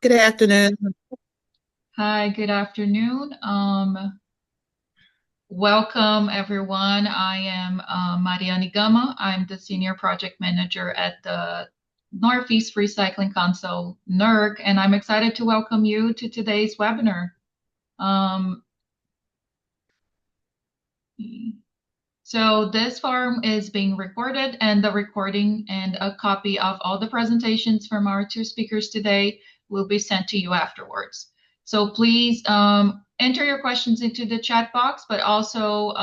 Good afternoon. Hi, good afternoon. Welcome everyone. I am Mariani Gama. I'm the Senior Project Manager at the Northeast Recycling Council, NERC, and I'm excited to welcome you to today's webinar. Um, so this forum is being recorded, and the recording and a copy of all the presentations from our two speakers today will be sent to you afterwards. So please enter your questions into the chat box, but also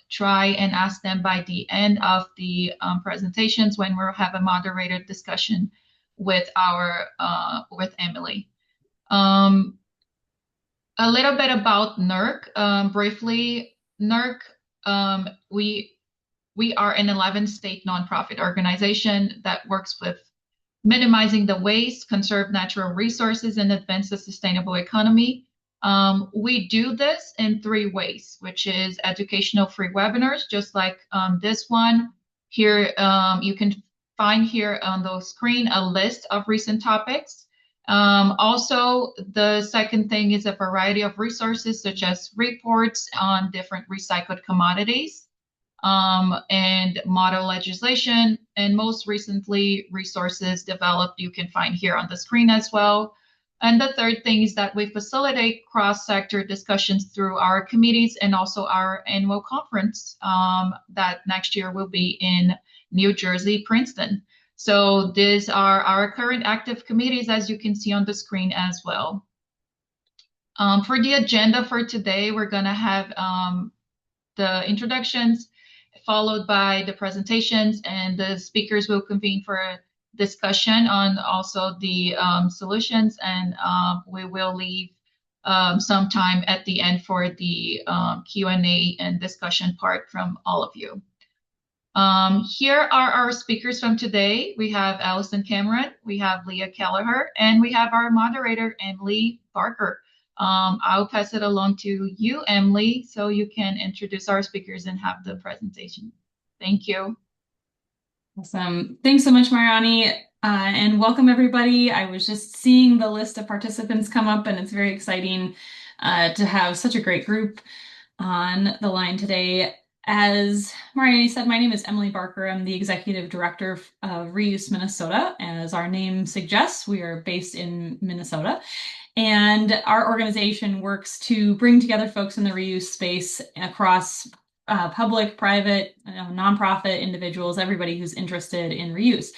try and ask them by the end of the presentations when we'll have a moderated discussion with with Emily. Um, a little bit about NERC. Briefly, NERC, we are an 11-state nonprofit organization that works with minimizing the waste, conserve natural resources, and advance the sustainable economy. We do this in three ways, which is educational free webinars, just like this one. Here, you can find here on the screen a list of recent topics. Also, the second thing is a variety of resources such as reports on different recycled commodities and model legislation, and most recently, resources developed you can find here on the screen as well. And the third thing is that we facilitate cross-sector discussions through our committees and also our annual conference that next year will be in New Jersey, Princeton. So these are our current active committees, as you can see on the screen as well. For the agenda for today, we're going to have the introductions, followed by the presentations, and the speakers will convene for a discussion on also the solutions, and we will leave some time at the end for the Q&A and discussion part from all of you. Here are our speakers from today. We have Allison Cameron, we have Leah Kelleher, and we have our moderator, Emily Barker. I'll pass it along to you, Emily, so you can introduce our speakers and have the presentation. Thank you. Awesome. Thanks so much, Mariani, and welcome everybody. I was just seeing the list of participants come up, and it's very exciting to have such a great group on the line today. As Mariani said, my name is Emily Barker. I'm the Executive Director of Reuse Minnesota. As our name suggests, we are based in Minnesota. And our organization works to bring together folks in the reuse space across public, private, nonprofit, individuals, everybody who's interested in reuse.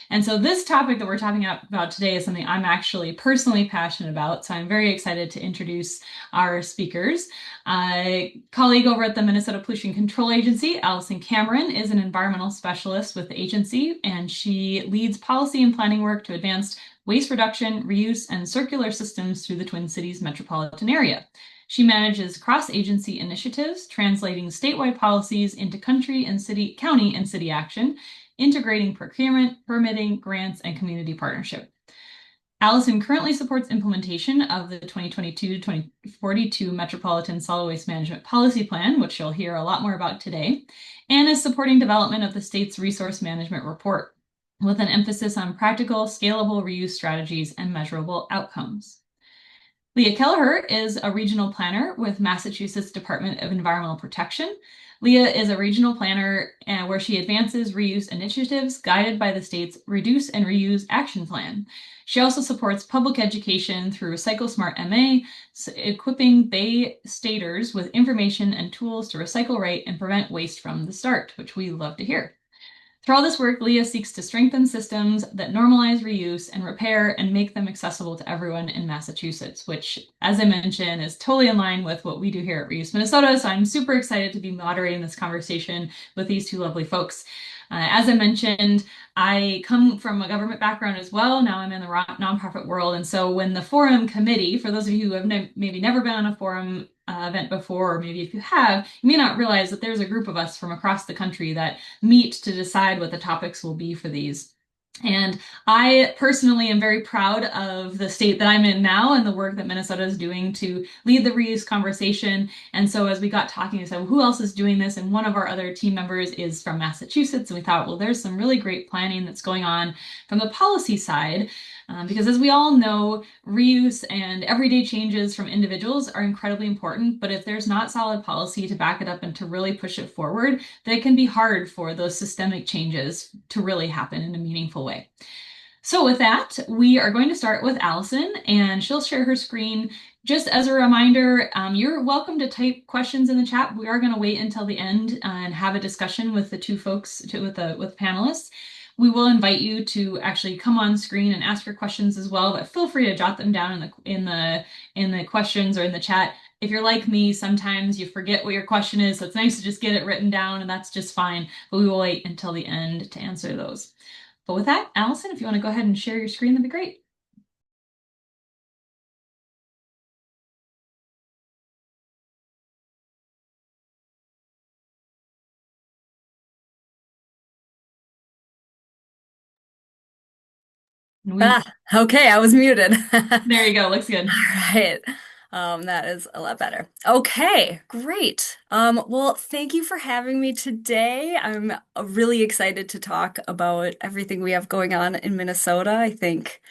And so this topic that we're talking about today is something I'm actually personally passionate about. So I'm very excited to introduce our speakers. A colleague over at the Minnesota Pollution Control Agency, Allison Cameron, is an environmental specialist with the agency, and she leads policy and planning work to advance waste reduction, reuse, and circular systems through the Twin Cities metropolitan area. She manages cross-agency initiatives, translating statewide policies into county and city action, integrating procurement, permitting, grants, and community partnership. Allison currently supports implementation of the 2022-2042 Metropolitan Solid Waste Management Policy Plan, which you'll hear a lot more about today, and is supporting development of the state's Resource Management Report, with an emphasis on practical, scalable reuse strategies and measurable outcomes. Leah Kelleher is a regional planner with Massachusetts Department of Environmental Protection. Leah is a regional planner where she advances reuse initiatives guided by the state's Reduce and Reuse Action Plan. She also supports public education through Recycle Smart MA, equipping Bay Staters with information and tools to recycle right and prevent waste from the start, which we love to hear. Through all this work, Leah seeks to strengthen systems that normalize reuse and repair and make them accessible to everyone in Massachusetts, which, as I mentioned, is totally in line with what we do here at Reuse Minnesota. So I'm super excited to be moderating this conversation with these two lovely folks. As I mentioned, I come from a government background as well. Now I'm in the nonprofit world. And so when the forum committee, for those of you who have maybe never been on a forum event before, or maybe if you have, you may not realize that there's a group of us from across the country that meet to decide what the topics will be for these. And I personally am very proud of the state that I'm in now and the work that Minnesota is doing to lead the reuse conversation. And so as we got talking, we said, well, who else is doing this? And one of our other team members is from Massachusetts. And we thought, well, there's some really great planning that's going on from the policy side. Because as we all know, reuse and everyday changes from individuals are incredibly important, but if there's not solid policy to back it up and to really push it forward, then it can be hard for those systemic changes to really happen in a meaningful way. So with that, we are going to start with Allison, and she'll share her screen. Just as a reminder, you're welcome to type questions in the chat. We are going to wait until the end and have a discussion with the two folks, with panelists. We will invite you to actually come on screen and ask your questions as well, but feel free to jot them down in the questions or in the chat. If you're like me, sometimes you forget what your question is, so it's nice to just get it written down, and that's just fine. But we will wait until the end to answer those. But with that, Allison, if you want to go ahead and share your screen, that'd be great. Okay, I was muted. There you go, looks good. All right. That is a lot better. Okay, great. Well, thank you for having me today. I'm really excited to talk about everything we have going on in Minnesota. I think,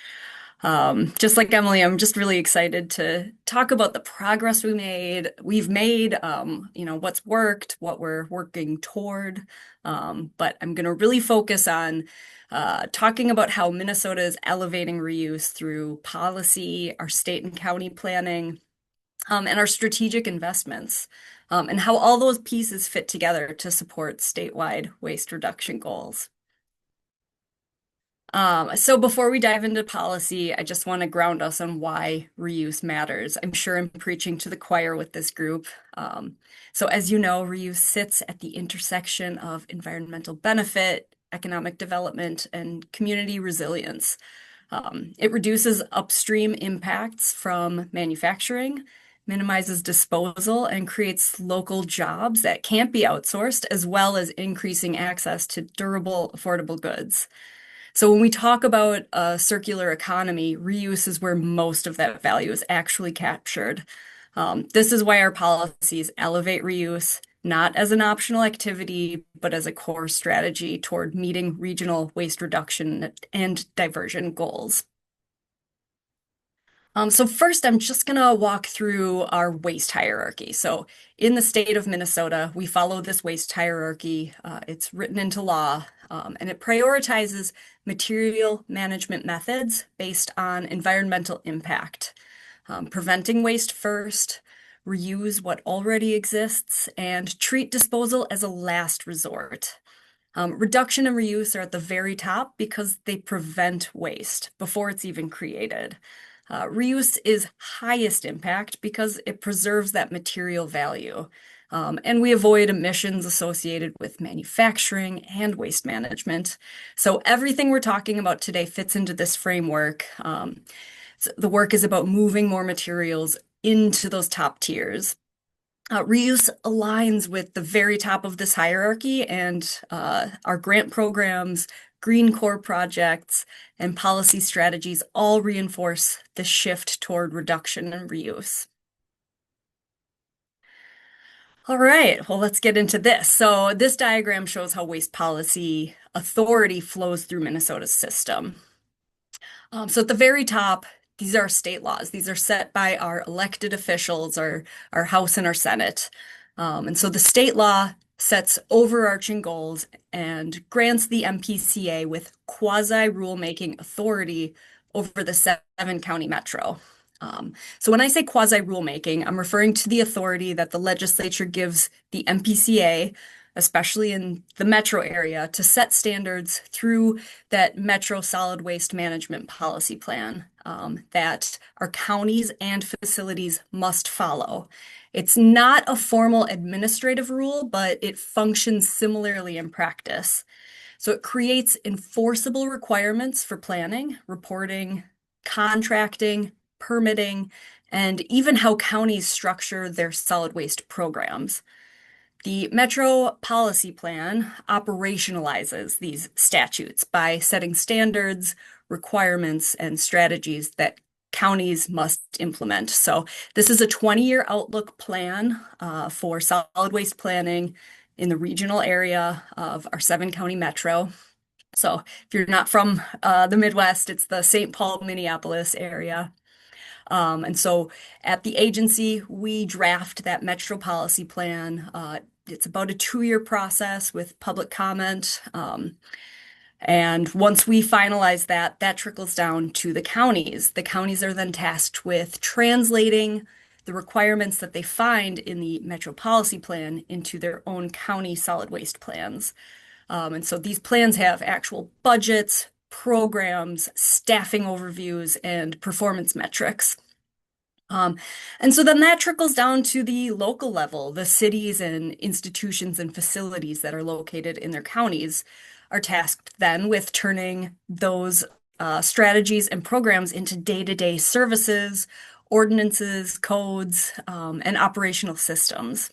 just like Emily, I'm just really excited to talk about the progress we've made, what's worked, what we're working toward. But I'm going to really focus on talking about how Minnesota is elevating reuse through policy, our state and county planning, and our strategic investments, and how all those pieces fit together to support statewide waste reduction goals. So before we dive into policy, I just want to ground us on why reuse matters. I'm sure I'm preaching to the choir with this group. So as you know, reuse sits at the intersection of environmental benefit, economic development, and community resilience. It reduces upstream impacts from manufacturing, minimizes disposal, and creates local jobs that can't be outsourced, as well as increasing access to durable, affordable goods. So when we talk about a circular economy, reuse is where most of that value is actually captured. This is why our policies elevate reuse, not as an optional activity, but as a core strategy toward meeting regional waste reduction and diversion goals. So first, I'm just going to walk through our waste hierarchy. So in the state of Minnesota, we follow this waste hierarchy. It's written into law, and it prioritizes material management methods based on environmental impact. Preventing waste first, reuse what already exists, and treat disposal as a last resort. Reduction and reuse are at the very top because they prevent waste before it's even created. Reuse is highest impact because it preserves that material value. And we avoid emissions associated with manufacturing and waste management. So everything we're talking about today fits into this framework. So the work is about moving more materials into those top tiers. Reuse aligns with the very top of this hierarchy, and our grant programs, Green Core projects, and policy strategies all reinforce the shift toward reduction and reuse. All right, well, let's get into this. So this diagram shows how waste policy authority flows through Minnesota's system. So at the very top, these are state laws. These are set by our elected officials, our House and our Senate. And so the state law sets overarching goals and grants the MPCA with quasi-rulemaking authority over the 7-county metro. So when I say quasi-rulemaking, I'm referring to the authority that the legislature gives the MPCA, especially in the metro area, to set standards through that Metro Solid Waste Management Policy Plan that our counties and facilities must follow. It's not a formal administrative rule, but it functions similarly in practice. So it creates enforceable requirements for planning, reporting, contracting, permitting, and even how counties structure their solid waste programs. The Metro Policy Plan operationalizes these statutes by setting standards, requirements, and strategies that counties must implement. So this is a 20-year outlook plan for solid waste planning in the regional area of our 7-county metro. So if you're not from the Midwest, it's the St. Paul, Minneapolis area. And so at the agency, we draft that metro policy plan. It's about a 2-year process with public comment. And once we finalize that, that trickles down to the counties. The counties are then tasked with translating the requirements that they find in the metro policy plan into their own county solid waste plans. And so these plans have actual budgets, programs, staffing overviews, and performance metrics. And so then that trickles down to the local level. The cities and institutions and facilities that are located in their counties are tasked then with turning those strategies and programs into day-to-day services, ordinances, codes, and operational systems.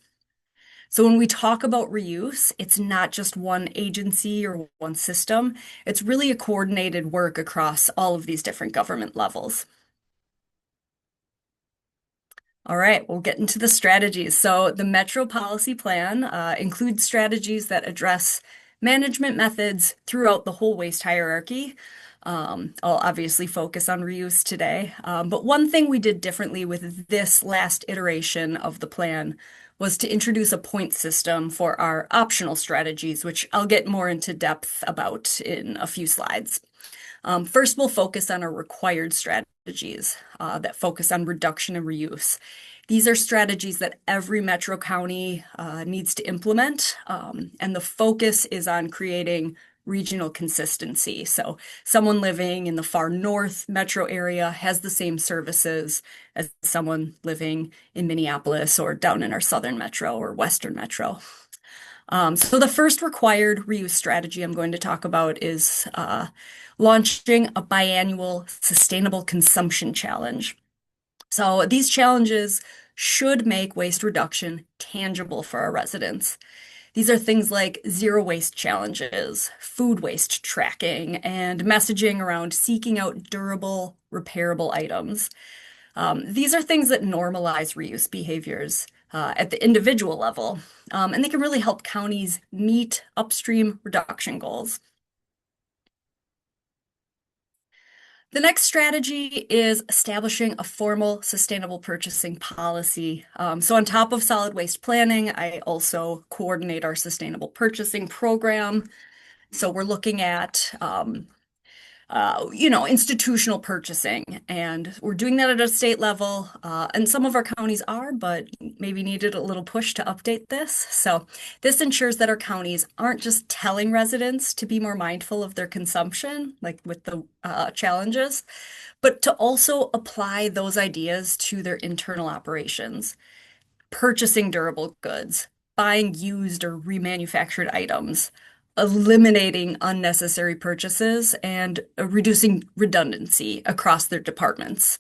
So when we talk about reuse, it's not just one agency or one system. It's really a coordinated work across all of these different government levels. All right, we'll get into the strategies. So the Metro Policy Plan includes strategies that address management methods throughout the whole waste hierarchy. I'll obviously focus on reuse today, but one thing we did differently with this last iteration of the plan was to introduce a point system for our optional strategies, which I'll get more into depth about in a few slides. First, we'll focus on our required strategies that focus on reduction and reuse. These are strategies that every metro county needs to implement, and the focus is on creating regional consistency. So someone living in the far north metro area has the same services as someone living in Minneapolis or down in our southern metro or western metro. So the first required reuse strategy I'm going to talk about is launching a biannual sustainable consumption challenge. So these challenges should make waste reduction tangible for our residents. These are things like zero waste challenges, food waste tracking, and messaging around seeking out durable, repairable items. These are things that normalize reuse behaviors at the individual level, and they can really help counties meet upstream reduction goals. The next strategy is establishing a formal sustainable purchasing policy. So on top of solid waste planning, I also coordinate our sustainable purchasing program. So we're looking at institutional purchasing, and we're doing that at a state level. And some of our counties are, but maybe needed a little push to update this. So this ensures that our counties aren't just telling residents to be more mindful of their consumption, like with the challenges, but to also apply those ideas to their internal operations, purchasing durable goods, buying used or remanufactured items, eliminating unnecessary purchases, and reducing redundancy across their departments.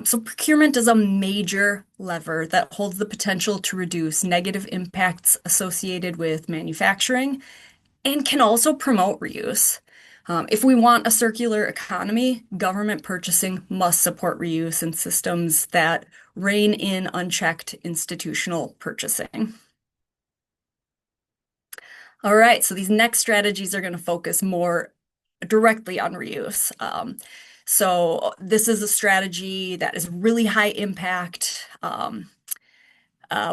So procurement is a major lever that holds the potential to reduce negative impacts associated with manufacturing and can also promote reuse. If we want a circular economy, government purchasing must support reuse and systems that rein in unchecked institutional purchasing. All right, so these next strategies are going to focus more directly on reuse. So this is a strategy that is really high impact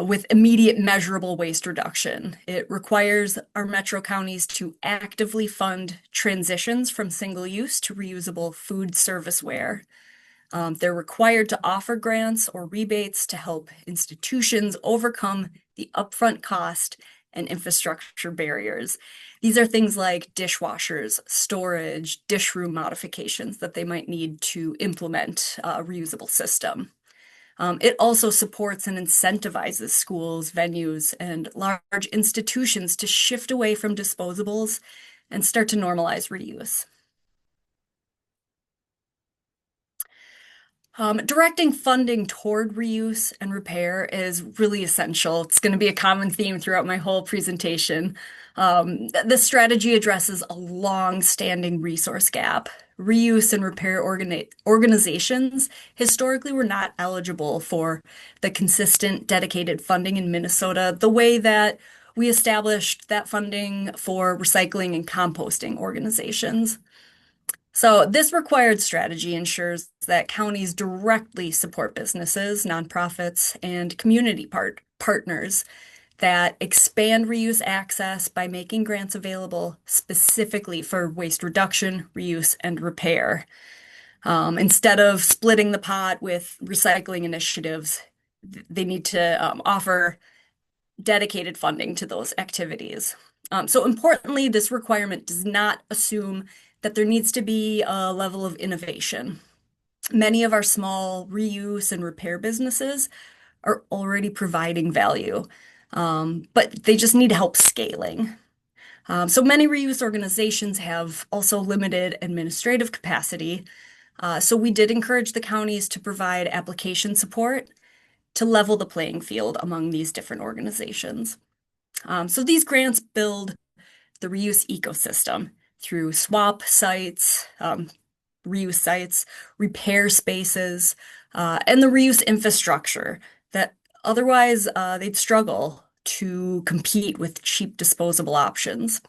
with immediate measurable waste reduction. It requires our metro counties to actively fund transitions from single use to reusable food serviceware. They're required to offer grants or rebates to help institutions overcome the upfront cost and infrastructure barriers. These are things like dishwashers, storage, dish room modifications that they might need to implement a reusable system. It also supports and incentivizes schools, venues, and large institutions to shift away from disposables and start to normalize reuse. Directing funding toward reuse and repair is really essential. It's going to be a common theme throughout my whole presentation. This strategy addresses a long-standing resource gap. Reuse and repair organizations historically were not eligible for the consistent, dedicated funding in Minnesota the way that we established that funding for recycling and composting organizations. So this required strategy ensures that counties directly support businesses, nonprofits, and community partners that expand reuse access by making grants available specifically for waste reduction, reuse, and repair. Instead of splitting the pot with recycling initiatives, they need to offer dedicated funding to those activities. So importantly, this requirement does not assume that there needs to be a level of innovation. Many of our small reuse and repair businesses are already providing value, but they just need help scaling. So many reuse organizations have also limited administrative capacity. So we did encourage the counties to provide application support to level the playing field among these different organizations. So these grants build the reuse ecosystem through swap sites, reuse sites, repair spaces, and the reuse infrastructure that otherwise they'd struggle to compete with cheap disposable options.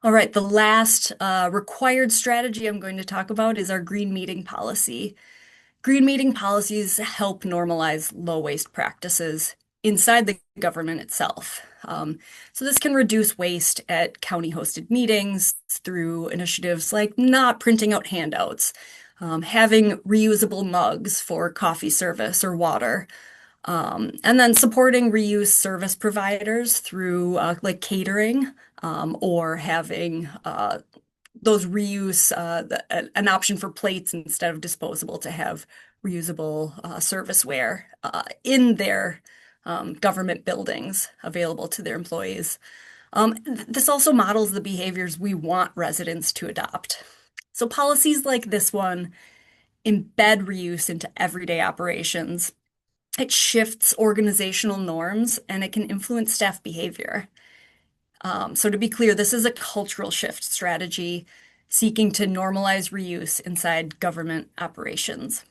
All right, the last required strategy I'm going to talk about is our green meeting policy. Green meeting policies help normalize low waste practices inside the government itself. So this can reduce waste at county-hosted meetings through initiatives like not printing out handouts, having reusable mugs for coffee service or water, and then supporting reuse service providers through like catering or having those reuse an option for plates instead of disposable to have reusable serviceware in their government buildings available to their employees. This also models the behaviors we want residents to adopt. So policies like this one embed reuse into everyday operations. It shifts organizational norms and it can influence staff behavior. So to be clear, this is a cultural shift strategy seeking to normalize reuse inside government operations.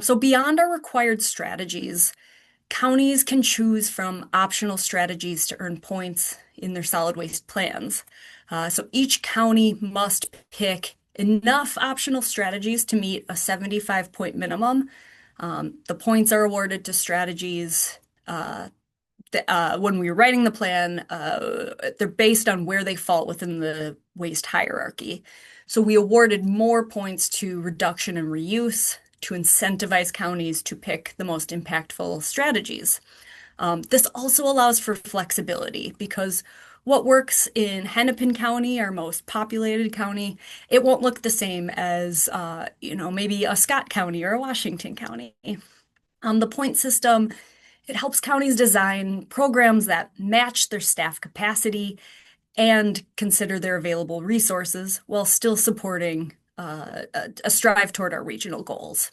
So beyond our required strategies, counties can choose from optional strategies to earn points in their solid waste plans. So each county must pick enough optional strategies to meet a 75-point minimum. The points are awarded to strategies when we were writing the plan, they're based on where they fall within the waste hierarchy. So we awarded more points to reduction and reuse to incentivize counties to pick the most impactful strategies. This also allows for flexibility because what works in Hennepin County, our most populated county, it won't look the same as, maybe a Scott County or a Washington County. The point system, it helps counties design programs that match their staff capacity and consider their available resources while still supporting a strive toward our regional goals.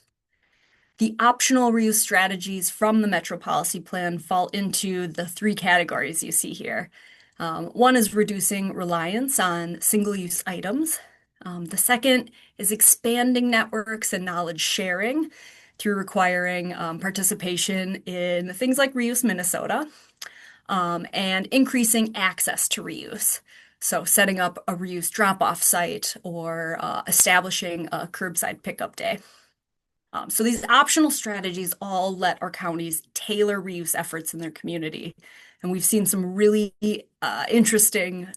The optional reuse strategies from the Metro Policy Plan fall into the three categories you see here. One is reducing reliance on single-use items. The second is expanding networks and knowledge sharing through requiring participation in things like Reuse Minnesota and increasing access to reuse. So setting up a reuse drop-off site or establishing a curbside pickup day. So these optional strategies all let our counties tailor reuse efforts in their community. And we've seen some really interesting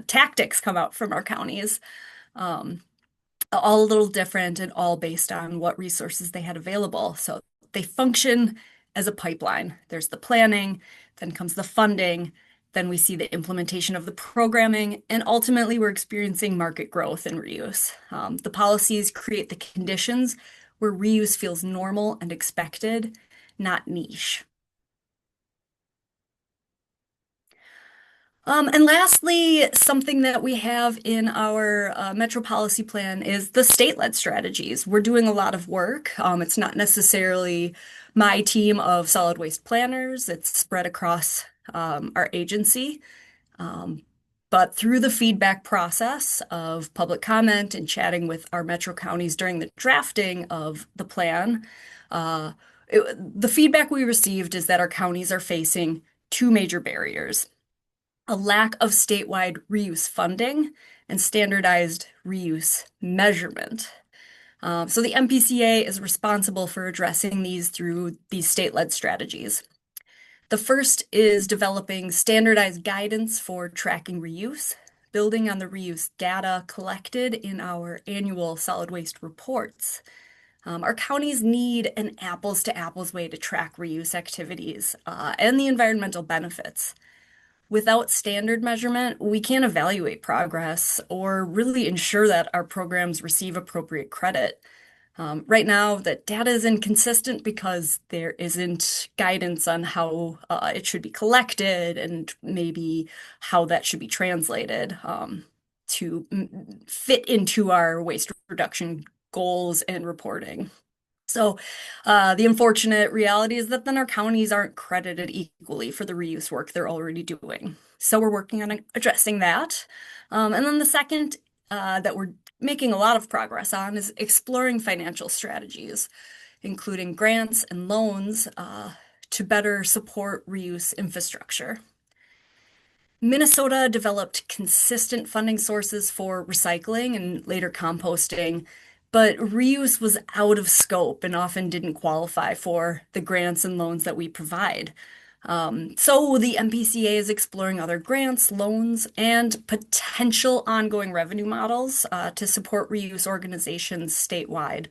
tactics come out from our counties, all a little different and all based on what resources they had available. So they function as a pipeline. There's the planning, then comes the funding, then we see the implementation of the programming, and ultimately we're experiencing market growth in reuse. The policies create the conditions where reuse feels normal and expected, not niche. And lastly, something that we have in our Metro Policy Plan is the state-led strategies. We're doing a lot of work. It's not necessarily my team of solid waste planners. It's spread across our agency. But through the feedback process of public comment and chatting with our metro counties during the drafting of the plan, The feedback we received is that our counties are facing two major barriers: a lack of statewide reuse funding and standardized reuse measurement. So the MPCA is responsible for addressing these through these state-led strategies. The first is developing standardized guidance for tracking reuse, building on the reuse data collected in our annual solid waste reports. Our counties need an apples to apples way to track reuse activities and the environmental benefits. Without standard measurement, we can't evaluate progress or really ensure that our programs receive appropriate credit. Right now, the data is inconsistent because there isn't guidance on how it should be collected and maybe how that should be translated to fit into our waste reduction goals and reporting. So the unfortunate reality is that then our counties aren't credited equally for the reuse work they're already doing. So we're working on addressing that. And then the second that we're making a lot of progress on is exploring financial strategies, including grants and loans to better support reuse infrastructure. Minnesota developed consistent funding sources for recycling and later composting, but reuse was out of scope and often didn't qualify for the grants and loans that we provide. So the MPCA is exploring other grants, loans, and potential ongoing revenue models to support reuse organizations statewide.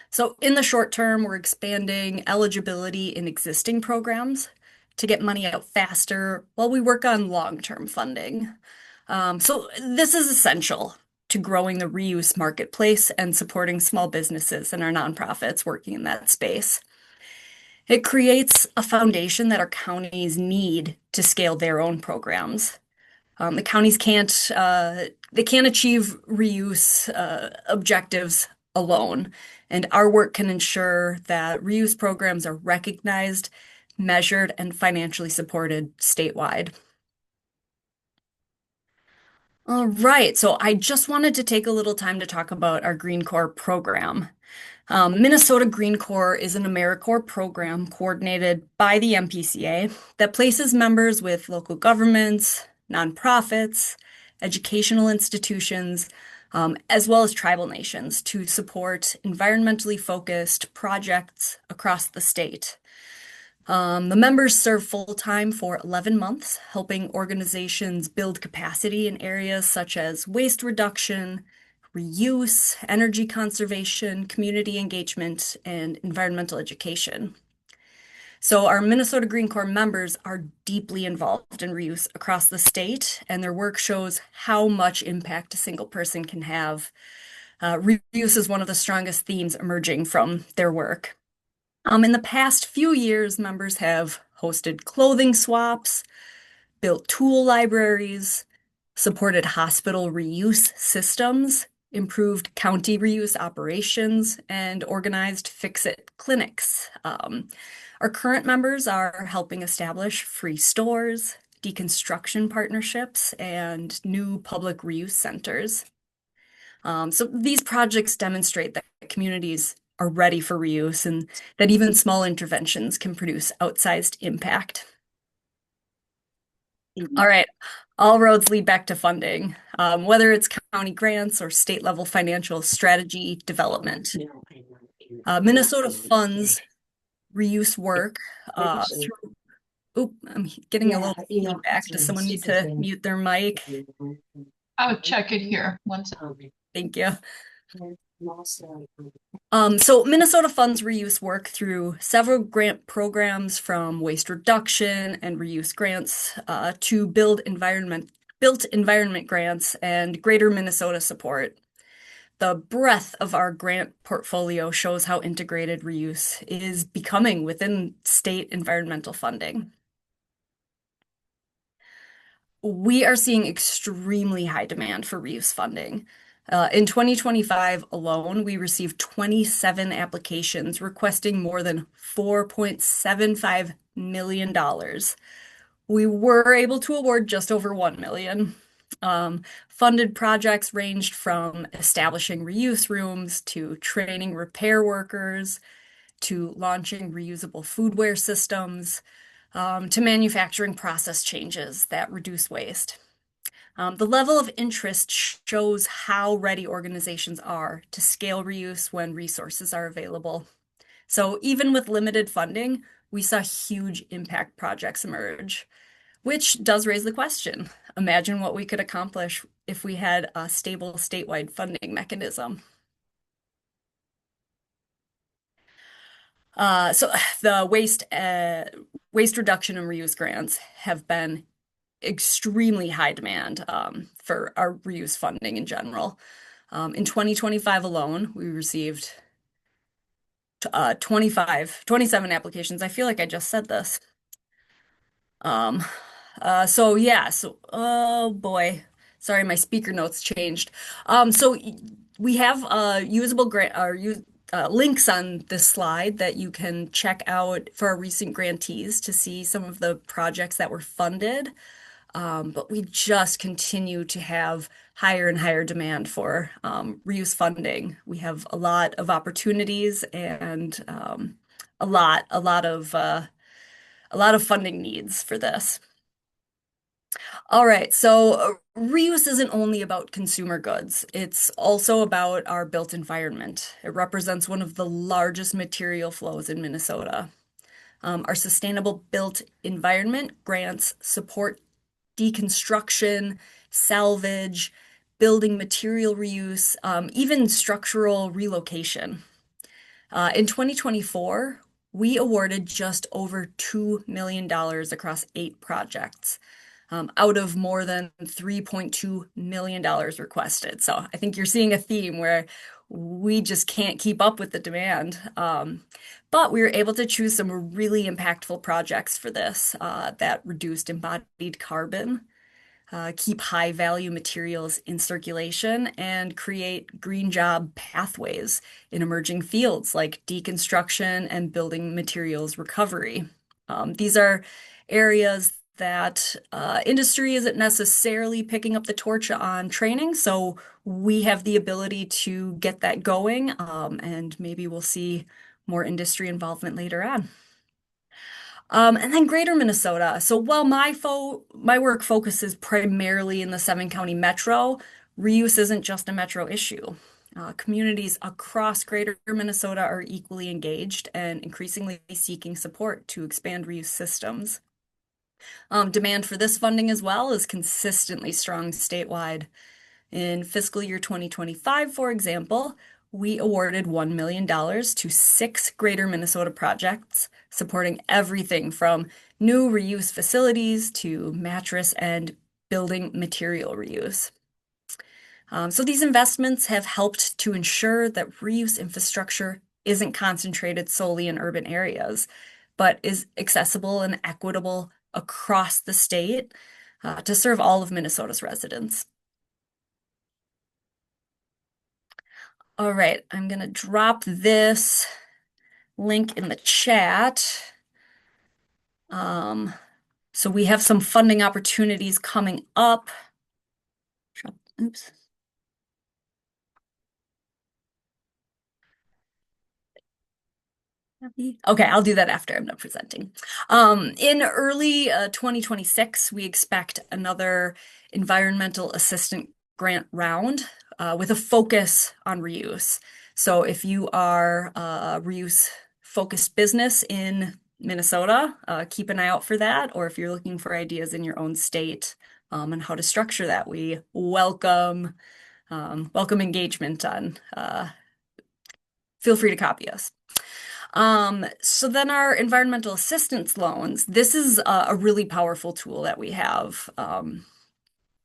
So in the short term, we're expanding eligibility in existing programs to get money out faster while we work on long-term funding. So this is essential to growing the reuse marketplace and supporting small businesses and our nonprofits working in that space. It creates a foundation that our counties need to scale their own programs. The counties they can't achieve reuse objectives alone, and our work can ensure that reuse programs are recognized, measured, and financially supported statewide. All right, so I just wanted to take a little time to talk about our Green Corps program. Minnesota Green Corps is an AmeriCorps program coordinated by the MPCA that places members with local governments, nonprofits, educational institutions, as well as tribal nations to support environmentally focused projects across the state. The members serve full-time for 11 months, helping organizations build capacity in areas such as waste reduction, reuse, energy conservation, community engagement, and environmental education. So our Minnesota Green Corps members are deeply involved in reuse across the state, and their work shows how much impact a single person can have. Reuse is one of the strongest themes emerging from their work. In the past few years, members have hosted clothing swaps, built tool libraries, supported hospital reuse systems, improved county reuse operations, and organized fix-it clinics. Our current members are helping establish free stores, deconstruction partnerships, and new public reuse centers. So these projects demonstrate that communities are ready for reuse and that even small interventions can produce outsized impact. All right, all roads lead back to funding, whether it's county grants or state level financial strategy development. Minnesota funds reuse work through. Oop, I'm getting a little feedback. Does someone need to mute their mic? I'll check it here. One second. Thank you. So Minnesota funds reuse work through several grant programs, from waste reduction and reuse grants to built environment grants and Greater Minnesota support. The breadth of our grant portfolio shows how integrated reuse is becoming within state environmental funding. We are seeing extremely high demand for reuse funding. In 2025 alone, we received 27 applications requesting more than $4.75 million. We were able to award just over $1 million. Funded projects ranged from establishing reuse rooms to training repair workers, to launching reusable foodware systems, to manufacturing process changes that reduce waste. The level of interest shows how ready organizations are to scale reuse when resources are available. So even with limited funding, we saw huge impact projects emerge, which does raise the question. Imagine what we could accomplish if we had a stable statewide funding mechanism. So the waste reduction and reuse grants have been extremely high demand for our reuse funding in general. In 2025 alone, we received 27 applications. I feel like I just said this. Oh boy, sorry, my speaker notes changed. So we have usable grant or links on this slide that you can check out for our recent grantees to see some of the projects that were funded. But we just continue to have higher and higher demand for reuse funding. We have a lot of opportunities and a lot of funding needs for this. All right, so reuse isn't only about consumer goods, it's also about our built environment. It represents one of the largest material flows in Minnesota. Our sustainable built environment grants support deconstruction, salvage, building material reuse, even structural relocation. In 2024, we awarded just over $2 million across 8 projects, out of more than $3.2 million requested. So I think you're seeing a theme where we just can't keep up with the demand. But we were able to choose some really impactful projects for this that reduced embodied carbon, keep high value materials in circulation, and create green job pathways in emerging fields like deconstruction and building materials recovery. These are areas that industry isn't necessarily picking up the torch on training, so we have the ability to get that going, and maybe we'll see more industry involvement later on. And then Greater Minnesota. So while my work focuses primarily in the 7-county metro, reuse isn't just a metro issue. Communities across Greater Minnesota are equally engaged and increasingly seeking support to expand reuse systems. Demand for this funding as well is consistently strong statewide. In fiscal year 2025, for example, we awarded $1 million to 6 Greater Minnesota projects, supporting everything from new reuse facilities to mattress and building material reuse. So these investments have helped to ensure that reuse infrastructure isn't concentrated solely in urban areas, but is accessible and equitable across the state to serve all of Minnesota's residents. All right, I'm going to drop this link in the chat. So we have some funding opportunities coming up. Oops. Okay, I'll do that after I'm done presenting. In early 2026, we expect another environmental assistant grant round with a focus on reuse. So if you are a reuse-focused business in Minnesota, keep an eye out for that. Or if you're looking for ideas in your own state and how to structure that, we welcome engagement on. Feel free to copy us. So then our environmental assistance loans, this is a really powerful tool that we have.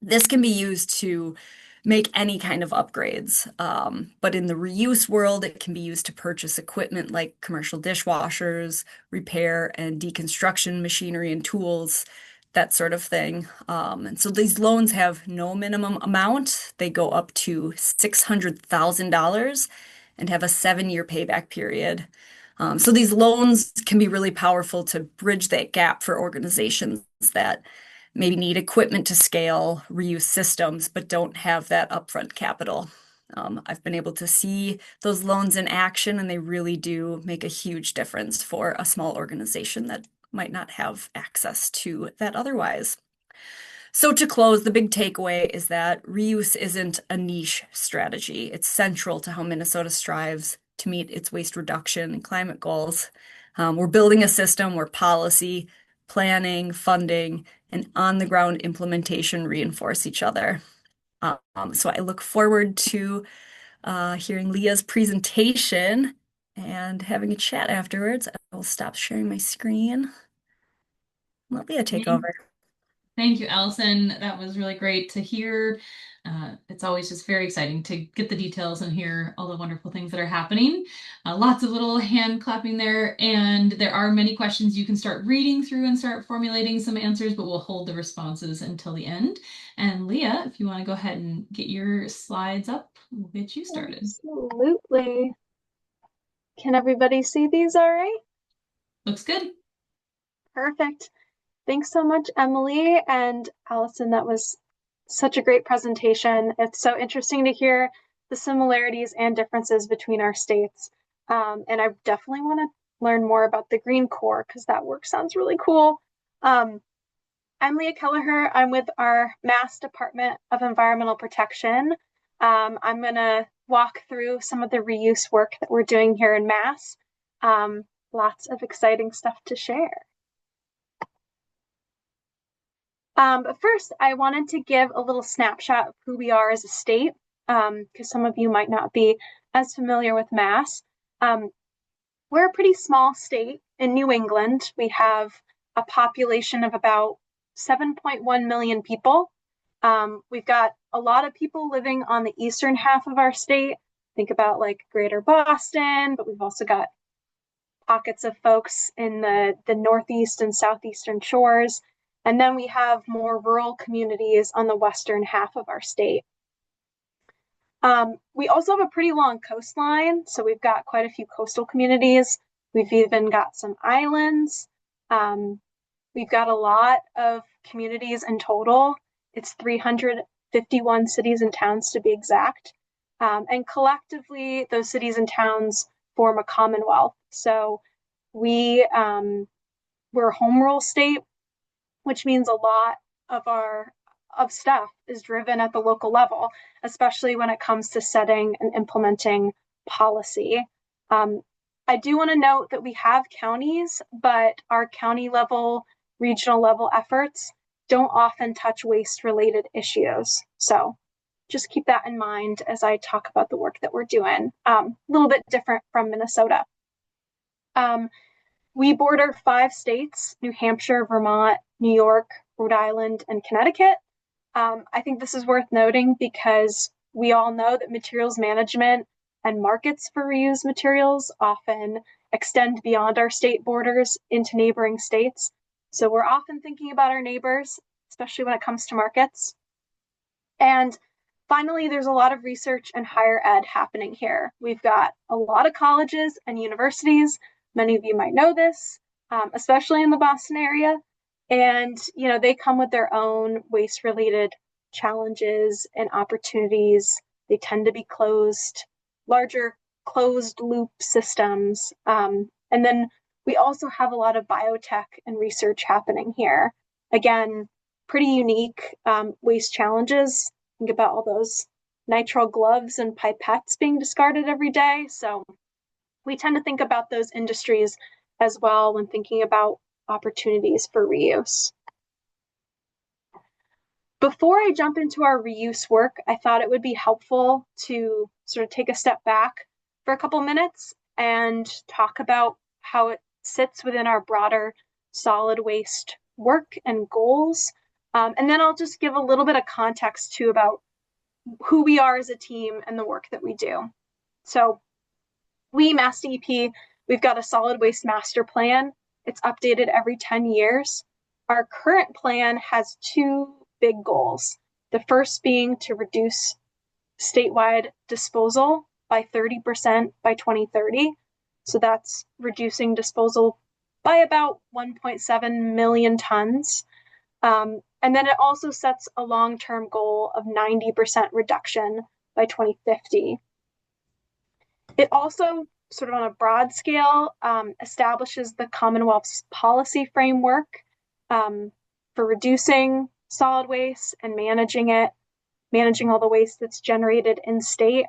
This can be used to make any kind of upgrades. But in the reuse world, it can be used to purchase equipment like commercial dishwashers, repair and deconstruction machinery and tools, that sort of thing. And so these loans have no minimum amount. They go up to $600,000 and have a 7-year payback period. So these loans can be really powerful to bridge that gap for organizations that maybe need equipment to scale reuse systems, but don't have that upfront capital. I've been able to see those loans in action, and they really do make a huge difference for a small organization that might not have access to that otherwise. So to close, the big takeaway is that reuse isn't a niche strategy. It's central to how Minnesota strives to meet its waste reduction and climate goals. We're building a system where policy, planning, funding, and on-the-ground implementation reinforce each other. So I look forward to hearing Leah's presentation and having a chat afterwards. I will stop sharing my screen. Let Leah take over. Thank you, Allison. That was really great to hear. It's always just very exciting to get the details and hear all the wonderful things that are happening. Lots of little hand clapping there, and there are many questions you can start reading through and start formulating some answers, but we'll hold the responses until the end. And Leah, if you want to go ahead and get your slides up, we'll get you started. Absolutely. Can everybody see these all right? Looks good. Perfect. Thanks so much, Emily and Allison. That was such a great presentation. It's so interesting to hear the similarities and differences between our states. And I definitely want to learn more about the Green Corps because that work sounds really cool. I'm Leah Kelleher. I'm with our Mass Department of Environmental Protection. I'm going to walk through some of the reuse work that we're doing here in Mass. Lots of exciting stuff to share. But first, I wanted to give a little snapshot of who we are as a state, because some of you might not be as familiar with Mass. We're a pretty small state in New England. We have a population of about 7.1 million people. We've got a lot of people living on the eastern half of our state. Think about like Greater Boston, but we've also got pockets of folks in the northeast and southeastern shores. And then we have more rural communities on the western half of our state. We also have a pretty long coastline, so we've got quite a few coastal communities. We've even got some islands. We've got a lot of communities in total. It's 351 cities and towns to be exact. And collectively, those cities and towns form a commonwealth. So we're a home rule state, which means a lot of stuff is driven at the local level, especially when it comes to setting and implementing policy. I do want to note that we have counties, but our county level, regional level efforts don't often touch waste related issues. So just keep that in mind as I talk about the work that we're doing. A little bit different from Minnesota. We border 5 states: New Hampshire, Vermont, New York, Rhode Island, and Connecticut. I think this is worth noting because we all know that materials management and markets for reused materials often extend beyond our state borders into neighboring states. So we're often thinking about our neighbors, especially when it comes to markets. And finally, there's a lot of research and higher ed happening here. We've got a lot of colleges and universities. Many of you might know this, especially in the Boston area. And, they come with their own waste-related challenges and opportunities. They tend to be larger closed-loop systems. And then we also have a lot of biotech and research happening here. Again, pretty unique waste challenges. Think about all those nitrile gloves and pipettes being discarded every day. So we tend to think about those industries as well when thinking about opportunities for reuse. Before I jump into our reuse work, I thought it would be helpful to sort of take a step back for a couple minutes and talk about how it sits within our broader solid waste work and goals. And then I'll just give a little bit of context too about who we are as a team and the work that we do. So we, Mass DEP, we've got a solid waste master plan. It's updated every 10 years. Our current plan has 2 big goals. The first being to reduce statewide disposal by 30% by 2030. So that's reducing disposal by about 1.7 million tons. And then it also sets a long-term goal of 90% reduction by 2050. It also, sort of on a broad scale, establishes the Commonwealth's policy framework for reducing solid waste and managing all the waste that's generated in state.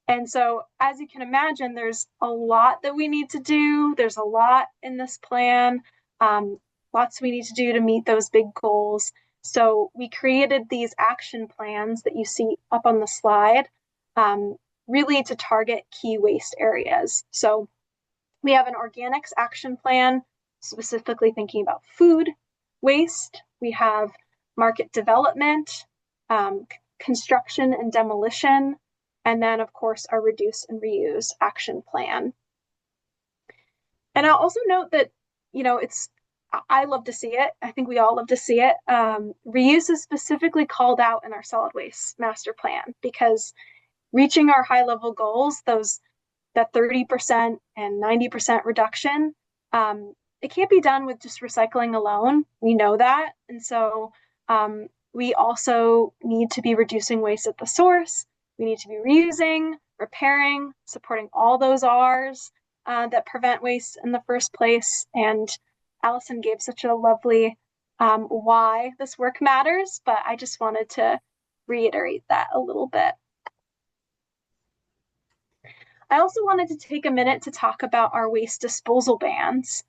And so, as you can imagine, there's a lot that we need to do. There's a lot in this plan, lots we need to do to meet those big goals. So we created these action plans that you see up on the slide, really to target key waste areas. So we have an organics action plan, specifically thinking about food waste. We have market development, construction and demolition, and then, of course, our reduce and reuse action plan. And I'll also note that, I love to see it. I think we all love to see it. Reuse is specifically called out in our solid waste master plan because reaching our high level goals, that 30% and 90% reduction, it can't be done with just recycling alone. We know that. And so we also need to be reducing waste at the source. We need to be reusing, repairing, supporting all those R's that prevent waste in the first place. And Allison gave such a lovely why this work matters, but I just wanted to reiterate that a little bit. I also wanted to take a minute to talk about our waste disposal bans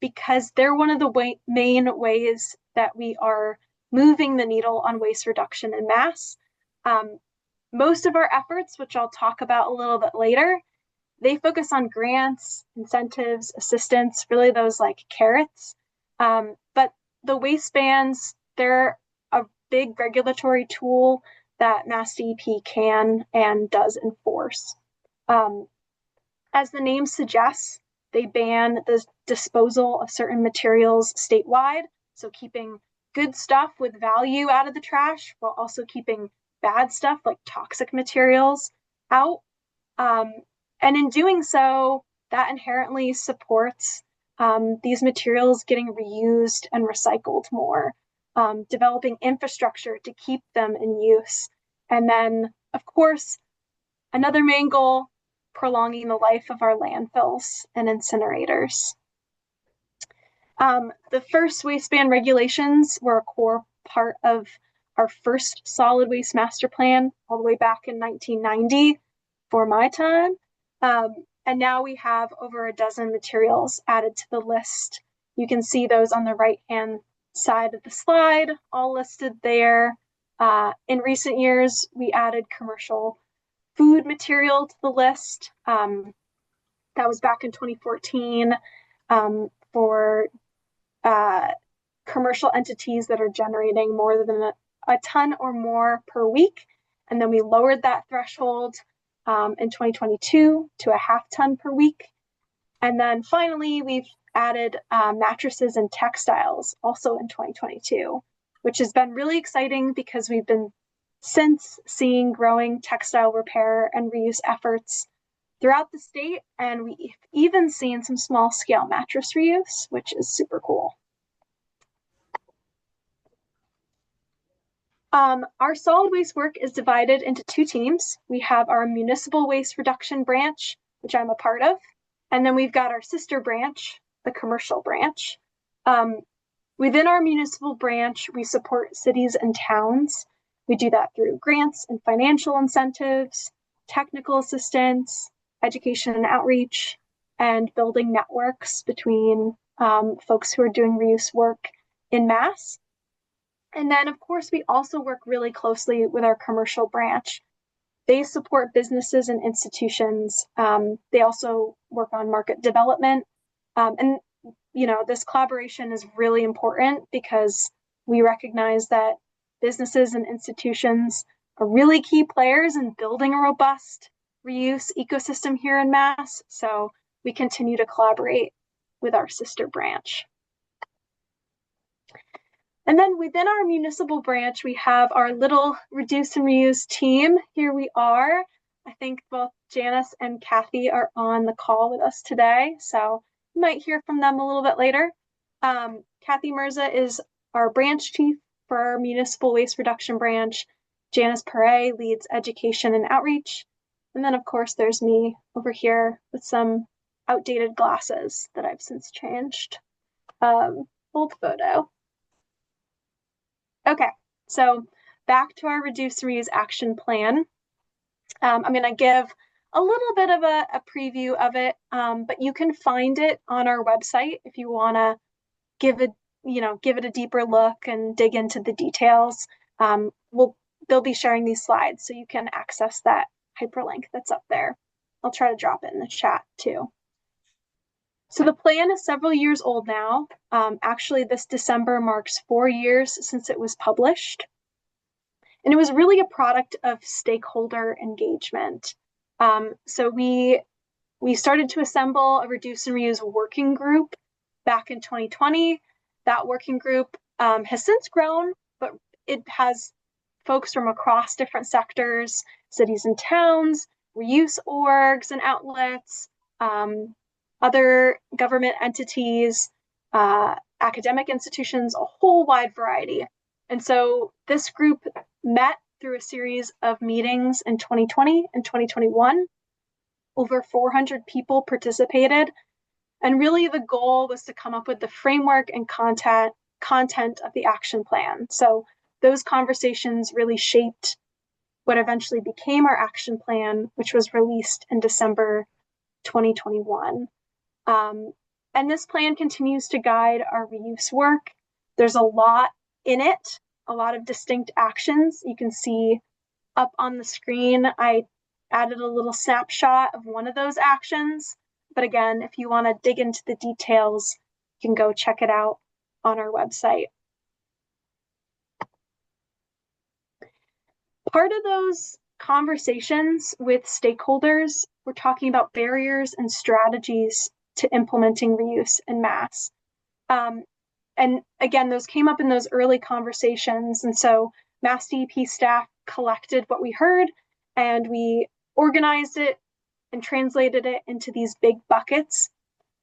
because they're one of the main ways that we are moving the needle on waste reduction en masse. Most of our efforts, which I'll talk about a little bit later, they focus on grants, incentives, assistance, really those like carrots. But the waste bans, they're a big regulatory tool that MassDEP can and does enforce. As the name suggests, they ban the disposal of certain materials statewide, so keeping good stuff with value out of the trash while also keeping bad stuff like toxic materials out. And in doing so, that inherently supports these materials getting reused and recycled more, developing infrastructure to keep them in use. And then, of course, another main goal, prolonging the life of our landfills and incinerators. The first waste ban regulations were a core part of our first solid waste master plan all the way back in 1990 for my time. And now we have over a dozen materials added to the list. You can see those on the right-hand side of the slide, all listed there. In recent years, we added commercial food material to the list. That was back in 2014 for commercial entities that are generating more than a ton or more per week. And then we lowered that threshold in 2022 to a half ton per week. And then finally, we've added mattresses and textiles also in 2022, which has been really exciting because we've been since seeing growing textile repair and reuse efforts throughout the state. And we've even seen some small scale mattress reuse, which is super cool. Our solid waste work is divided into two teams. We have our municipal waste reduction branch, which I'm a part of, and then we've got our sister branch, the commercial branch. Within our municipal branch, we support cities and towns. We do that through grants and financial incentives, technical assistance, education and outreach, and building networks between folks who are doing reuse work en masse. And then, of course, we also work really closely with our commercial branch. They support businesses and institutions. They also work on market development. And, this collaboration is really important because we recognize that businesses and institutions are really key players in building a robust reuse ecosystem here in Mass. So we continue to collaborate with our sister branch. And then within our municipal branch, we have our little reduce and reuse team. Here we are. I think both Janice and Kathy are on the call with us today, so you might hear from them a little bit later. Kathy Mirza is our branch chief for our municipal waste reduction branch. Janice Perret leads education and outreach. And then, of course, there's me over here with some outdated glasses that I've since changed. Old photo. Okay, so back to our Reduce and Reuse Action Plan. I'm going to give a little bit of a preview of it, but you can find it on our website if you want to give it a deeper look and dig into the details. They'll be sharing these slides so you can access that hyperlink that's up there. I'll try to drop it in the chat too. So the plan is several years old now. Actually, this December marks 4 years since it was published. And it was really a product of stakeholder engagement. So we started to assemble a Reduce and Reuse working group back in 2020. That working group has since grown, but it has folks from across different sectors, cities and towns, reuse orgs and outlets, other government entities, academic institutions, a whole wide variety. And so this group met through a series of meetings in 2020 and 2021. Over 400 people participated. And really the goal was to come up with the framework and content of the action plan. So those conversations really shaped what eventually became our action plan, which was released in December 2021. And this plan continues to guide our reuse work. There's a lot in it, a lot of distinct actions. You can see up on the screen, I added a little snapshot of one of those actions. But again, if you want to dig into the details, you can go check it out on our website. Part of those conversations with stakeholders, we're talking about barriers and strategies to implementing reuse en masse. And again, those came up in those early conversations. And so Mass DEP staff collected what we heard and we organized it and translated it into these big buckets.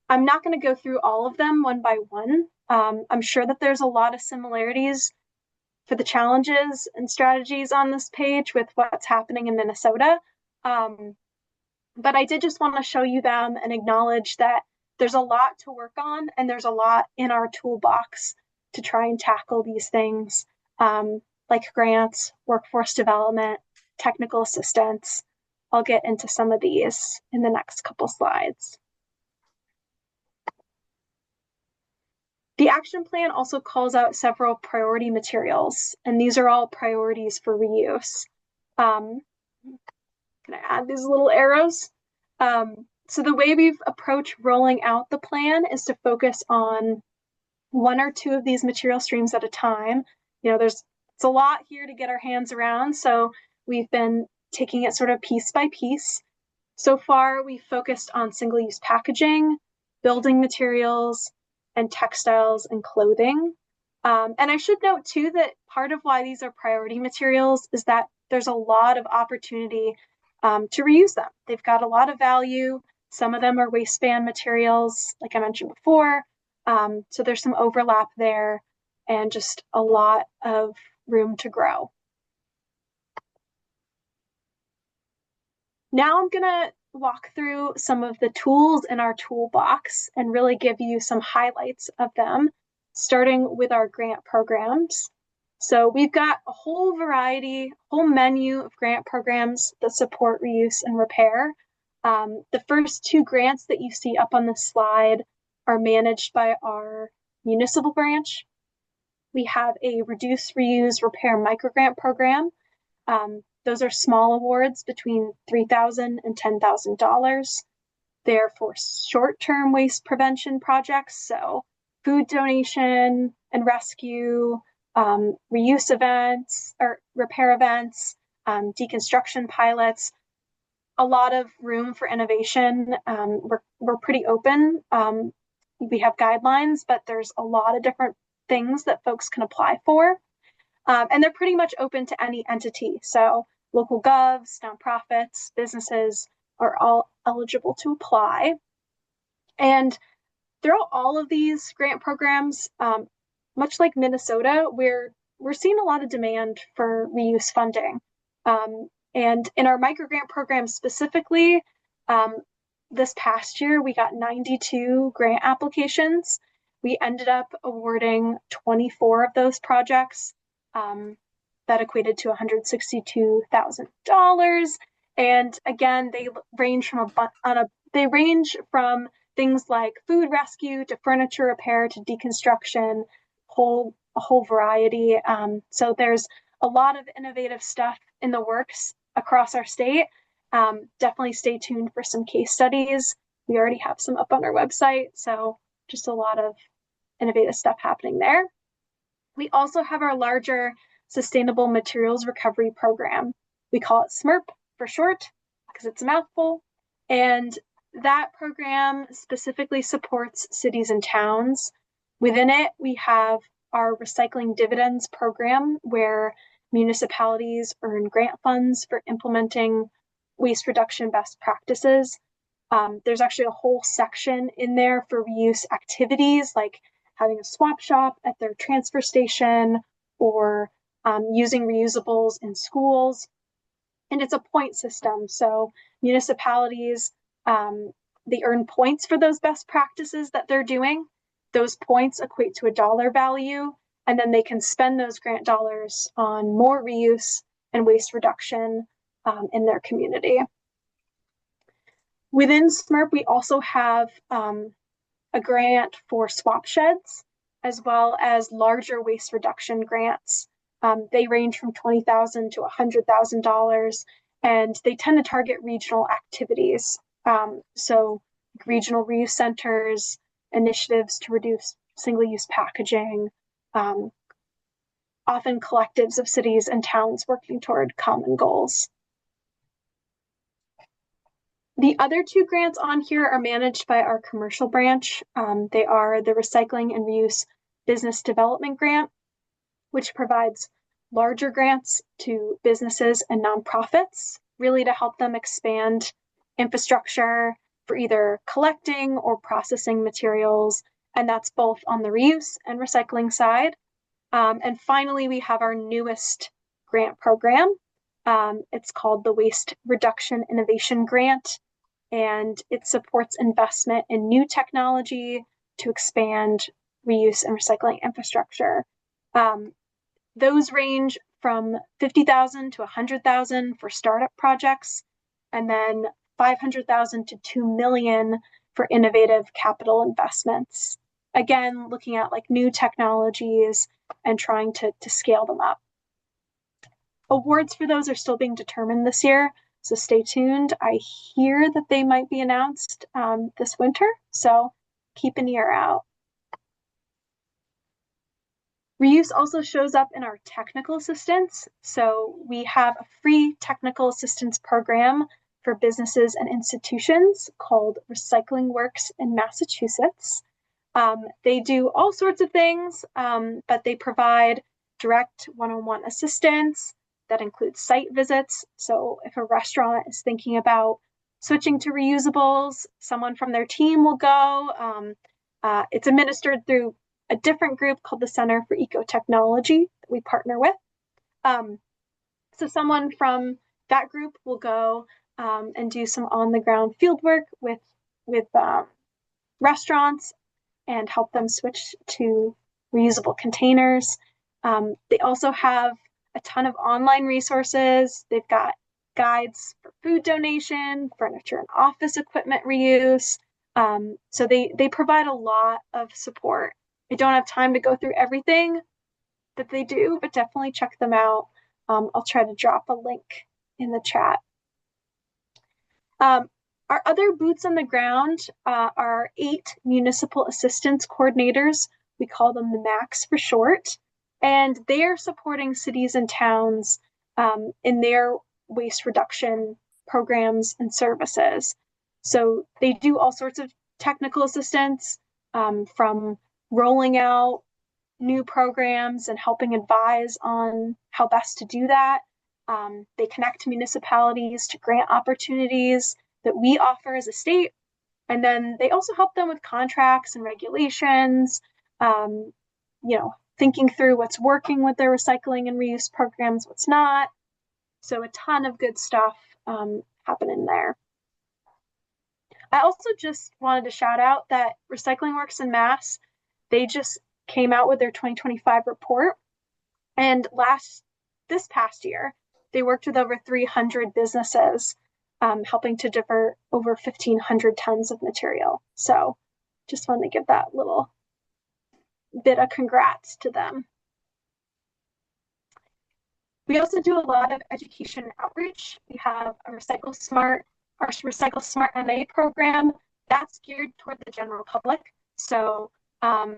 I'm not going to go through all of them one by one. I'm sure that there's a lot of similarities for the challenges and strategies on this page with what's happening in Minnesota. But I did just want to show you them and acknowledge that there's a lot to work on and there's a lot in our toolbox to try and tackle these things, like grants, workforce development, technical assistance. I'll get into some of these in the next couple slides. The action plan also calls out several priority materials, and these are all priorities for reuse. Can I add these little arrows? So the way we've approached rolling out the plan is to focus on 1 or 2 of these material streams at a time. It's a lot here to get our hands around, so we've been taking it sort of piece by piece. So far, we focused on single-use packaging, building materials, and textiles and clothing. And I should note too that part of why these are priority materials is that there's a lot of opportunity to reuse them. They've got a lot of value. Some of them are waistband materials, like I mentioned before. So there's some overlap there and just a lot of room to grow. Now I'm going to walk through some of the tools in our toolbox and really give you some highlights of them, starting with our grant programs. So we've got a whole menu of grant programs that support reuse and repair. The first 2 grants that you see up on the slide are managed by our municipal branch. We have a Reduce, Reuse, Repair microgrant program. Those are small awards between $3,000 and $10,000. They're for short-term waste prevention projects, so food donation and rescue, reuse events or repair events, deconstruction pilots. A lot of room for innovation. We're pretty open. We have guidelines, but there's a lot of different things that folks can apply for. And they're pretty much open to any entity. So local govs, nonprofits, businesses are all eligible to apply. And throughout all of these grant programs, much like Minnesota, we're we're seeing a lot of demand for reuse funding. And in our microgrant program specifically, this past year, we got 92 grant applications. We ended up awarding 24 of those projects. That equated to $162,000. And again, they range from things like food rescue to furniture repair to deconstruction, a whole variety. So there's a lot of innovative stuff in the works across our state. Definitely stay tuned for some case studies. We already have some up on our website, so just a lot of innovative stuff happening there. We also have our larger Sustainable Materials Recovery Program. We call it SMRP for short because it's a mouthful. And that program specifically supports cities and towns. Within it, we have our Recycling Dividends program, where municipalities earn grant funds for implementing waste reduction best practices. There's actually a whole section in there for reuse activities, like having a swap shop at their transfer station or using reusables in schools. And it's a point system. So municipalities, they earn points for those best practices that they're doing. Those points equate to a dollar value, and then they can spend those grant dollars on more reuse and waste reduction in their community. Within SMRP, we also have a grant for swap sheds, as well as larger waste reduction grants. They range from $20,000 to $100,000, and they tend to target regional activities. So regional reuse centers, initiatives to reduce single-use packaging, often collectives of cities and towns working toward common goals. The other two grants on here are managed by our commercial branch. They are the Recycling and Reuse Business Development Grant, which provides larger grants to businesses and nonprofits, really to help them expand infrastructure for either collecting or processing materials. And that's both on the reuse and recycling side. And finally, we have our newest grant program. It's called the Waste Reduction Innovation Grant, and it supports investment in new technology to expand reuse and recycling infrastructure. Those range from $50,000 to $100,000 for startup projects, and then $500,000 to $2 million for innovative capital investments. Again, looking at like new technologies and trying to scale them up. Awards for those are still being determined this year, so stay tuned. I hear that they might be announced this winter, so keep an ear out. Reuse also shows up in our technical assistance. So we have a free technical assistance program for businesses and institutions called Recycling Works in Massachusetts. They do all sorts of things, but they provide direct one-on-one assistance that includes site visits. So if a restaurant is thinking about switching to reusables, someone from their team will go. It's administered through a different group called the Center for Ecotechnology that we partner with. So someone from that group will go and do some on-the-ground field work with restaurants and help them switch to reusable containers. They also have a ton of online resources. They've got guides for food donation, furniture and office equipment reuse. So they provide a lot of support. I don't have time to go through everything that they do, but definitely check them out. I'll try to drop a link in the chat. Our other boots on the ground are 8 municipal assistance coordinators. We call them the MACs for short, and they're supporting cities and towns in their waste reduction programs and services. So they do all sorts of technical assistance, from rolling out new programs and helping advise on how best to do that. They connect municipalities to grant opportunities that we offer as a state. And then they also help them with contracts and regulations, thinking through what's working with their recycling and reuse programs, what's not. So a ton of good stuff happening there. I also just wanted to shout out that Recycling Works in Mass, they just came out with their 2025 report. And this past year, they worked with over 300 businesses, helping to divert over 1,500 tons of material. So just wanted to give that little bit of congrats to them. We also do a lot of education outreach. We have our Recycle Smart MA program that's geared toward the general public. So a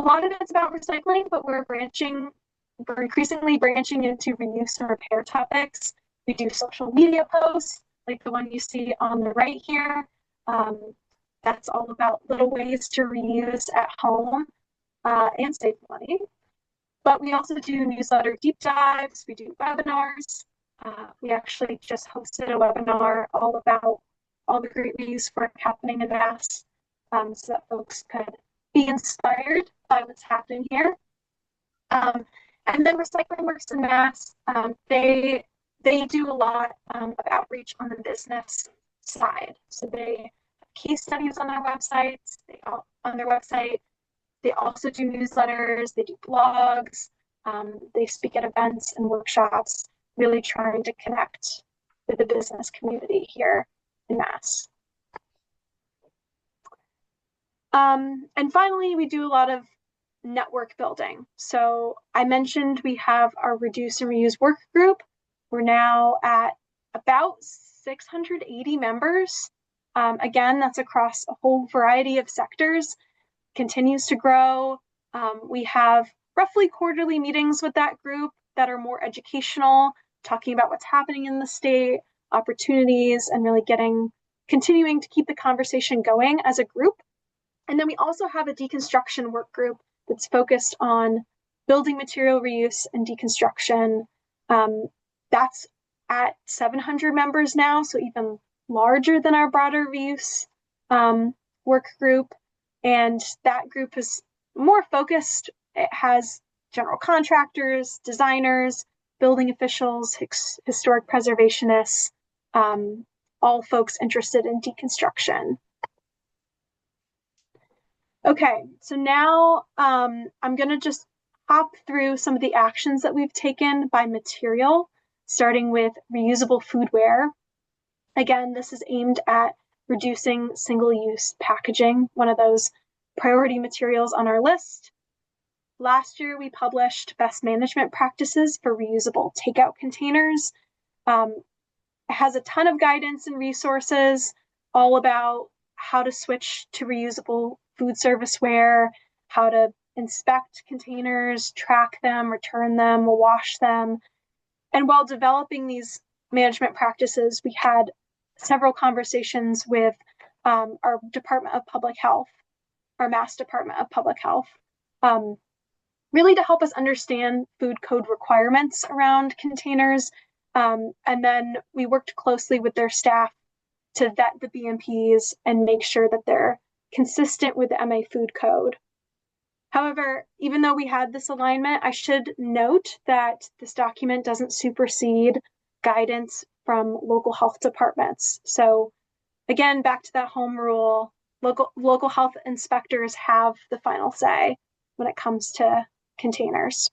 lot of it's about recycling, but we're increasingly branching into reuse and repair topics. We do social media posts, like the one you see on the right here. That's all about little ways to reuse at home and save money. But we also do newsletter deep dives. We do webinars. We actually just hosted a webinar all about all the great reuse work happening in Mass, so that folks could be inspired by what's happening here. And then Recycling Works in Mass, they do a lot of outreach on the business side. So they have case studies on their websites. They also do newsletters. They do blogs. They speak at events and workshops, really trying to connect with the business community here in Mass. And finally, we do a lot of network building. So I mentioned we have our Reduce and Reuse work group. We're now at about 680 members. Again, that's across a whole variety of sectors, continues to grow. We have roughly quarterly meetings with that group that are more educational, talking about what's happening in the state, opportunities, and really continuing to keep the conversation going as a group. And then we also have a deconstruction work group that's focused on building material reuse and deconstruction. That's at 700 members now, so even larger than our broader reuse work group. And that group is more focused. It has general contractors, designers, building officials, historic preservationists, all folks interested in deconstruction. Okay, so now I'm going to just hop through some of the actions that we've taken by material, starting with reusable foodware. Again, this is aimed at reducing single-use packaging, one of those priority materials on our list. Last year, we published best management practices for reusable takeout containers. It has a ton of guidance and resources all about how to switch to reusable food serviceware, how to inspect containers, track them, return them, wash them. And while developing these management practices, we had several conversations with our Department of Public Health, our Mass Department of Public Health, really to help us understand food code requirements around containers. And then we worked closely with their staff to vet the BMPs and make sure that they're consistent with the MA food code. However, even though we had this alignment, I should note that this document doesn't supersede guidance from local health departments. So again, back to that home rule, local health inspectors have the final say when it comes to containers.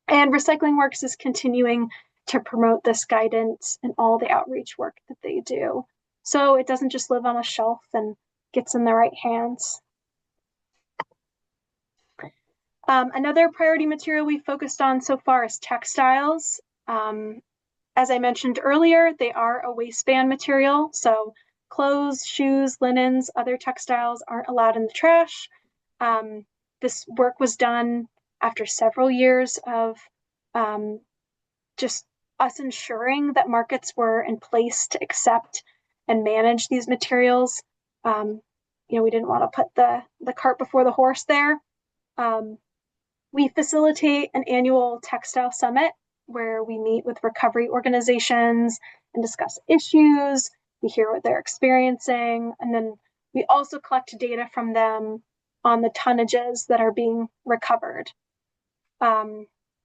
And Recycling Works is continuing to promote this guidance in all the outreach work that they do, so it doesn't just live on a shelf and gets in the right hands. Another priority material we focused on so far is textiles. As I mentioned earlier, they are a waistband material, so clothes, shoes, linens, other textiles aren't allowed in the trash. This work was done after several years of just us ensuring that markets were in place to accept and manage these materials. We didn't want to put the cart before the horse there. We facilitate an annual textile summit where we meet with recovery organizations and discuss issues. We hear what they're experiencing, and then we also collect data from them on the tonnages that are being recovered.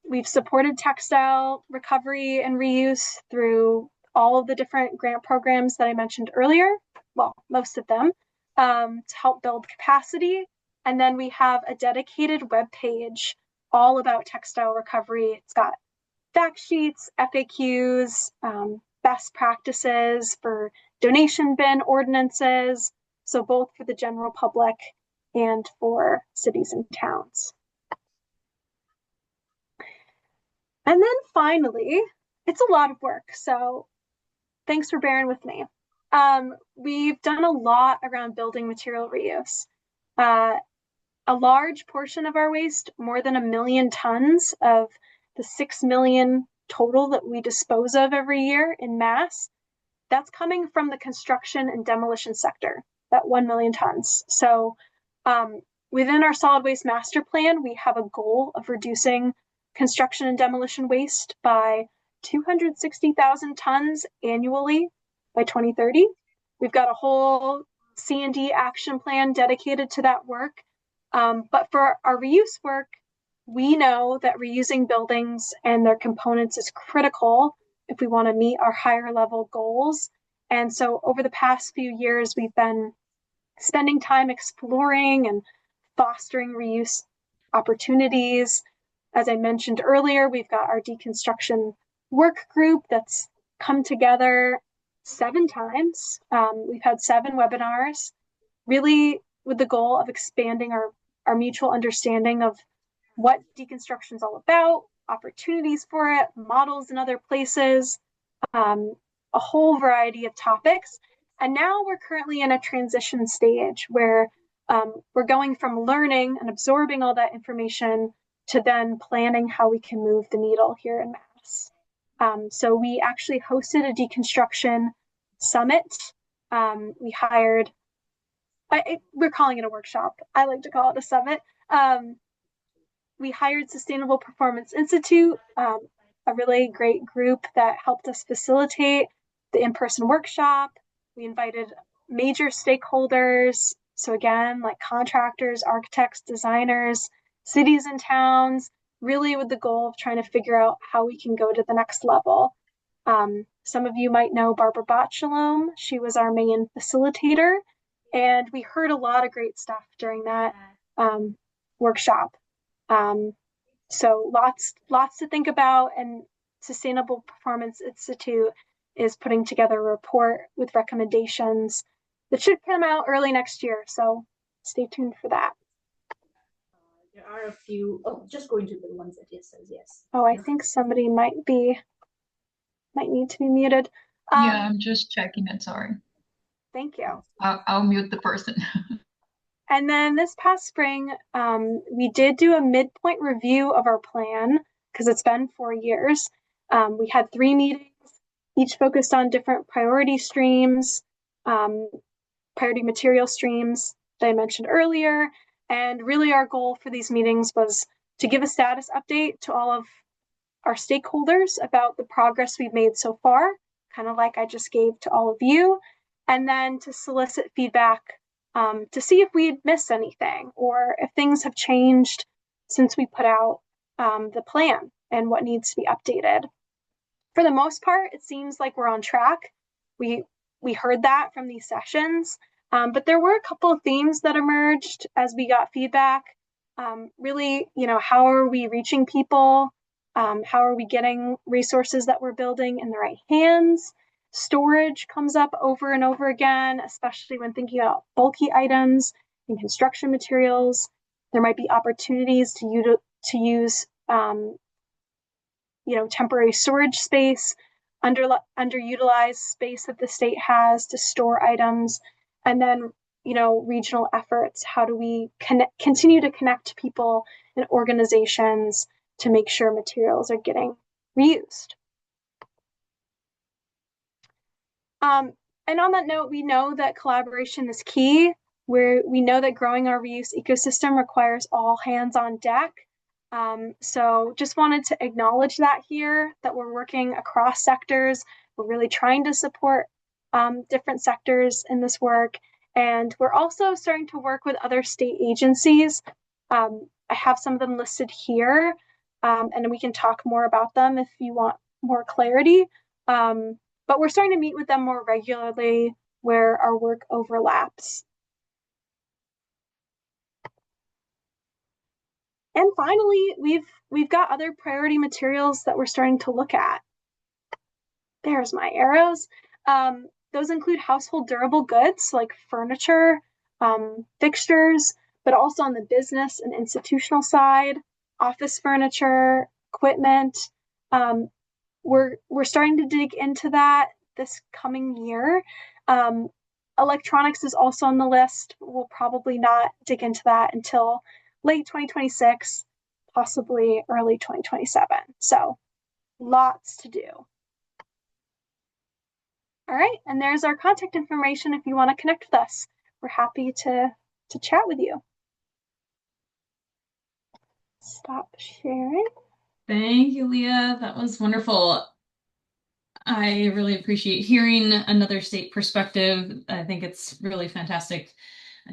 We've supported textile recovery and reuse through all of the different grant programs that I mentioned earlier, well, most of them, to help build capacity. And then we have a dedicated web page all about textile recovery. It's got fact sheets, FAQs, best practices for donation bin ordinances, so both for the general public and for cities and towns. And then finally, it's a lot of work, so thanks for bearing with me. We've done a lot around building material reuse. A large portion of our waste, more than 1 million tons of the 6 million total that we dispose of every year in mass, that's coming from the construction and demolition sector, that 1 million tons. So within our solid waste master plan, we have a goal of reducing construction and demolition waste by 260,000 tons annually by 2030. We've got a whole C&D action plan dedicated to that work. But for our reuse work, we know that reusing buildings and their components is critical if we want to meet our higher level goals. And so over the past few years, we've been spending time exploring and fostering reuse opportunities. As I mentioned earlier, we've got our deconstruction work group that's come together 7 times. We've had 7 webinars, really with the goal of expanding our mutual understanding of what deconstruction is all about, opportunities for it, models in other places, a whole variety of topics. And now we're currently in a transition stage where we're going from learning and absorbing all that information to then planning how we can move the needle here in Mass. So we actually hosted a deconstruction summit. We hired, we're calling it a workshop. I like to call it a summit. We hired Sustainable Performance Institute, a really great group that helped us facilitate the in-person workshop. We invited major stakeholders. So again, like contractors, architects, designers, cities and towns, really with the goal of trying to figure out how we can go to the next level. Some of you might know Barbara Botchalom. She was our main facilitator, and we heard a lot of great stuff during that workshop. So lots to think about, and Sustainable Performance Institute is putting together a report with recommendations that should come out early next year. So stay tuned for that. There are a few, just going to the ones that it says yes. Oh, I think somebody might need to be muted. Yeah, I'm just checking it, sorry. Thank you. I'll mute the person. And then this past spring, we did do a midpoint review of our plan because it's been 4 years. We had 3 meetings, each focused on different priority streams, priority material streams that I mentioned earlier. And really our goal for these meetings was to give a status update to all of our stakeholders about the progress we've made so far, kind of like I just gave to all of you, and then to solicit feedback to see if we had missed anything or if things have changed since we put out the plan and what needs to be updated. For the most part, it seems like we're on track. We heard that from these sessions, but there were a couple of themes that emerged as we got feedback. Really, how are we reaching people? How are we getting resources that we're building in the right hands? Storage comes up over and over again, especially when thinking about bulky items and construction materials. There might be opportunities to use temporary storage space, underutilized space that the state has to store items, and then regional efforts. How do we continue to connect people and organizations to make sure materials are getting reused? And on that note, we know that collaboration is key. We know that growing our reuse ecosystem requires all hands on deck. So just wanted to acknowledge that here, that we're working across sectors. We're really trying to support different sectors in this work. And we're also starting to work with other state agencies. I have some of them listed here, and we can talk more about them if you want more clarity. But we're starting to meet with them more regularly where our work overlaps. And finally, we've got other priority materials that we're starting to look at. There's my arrows. Those include household durable goods like furniture, fixtures, but also on the business and institutional side, office furniture, equipment. We're starting to dig into that this coming year. Electronics is also on the list. We'll probably not dig into that until late 2026, possibly early 2027. So lots to do. All right, and there's our contact information if you want to connect with us. We're happy to chat with you. Stop sharing. Thank you, Leah. That was wonderful. I really appreciate hearing another state perspective. I think it's really fantastic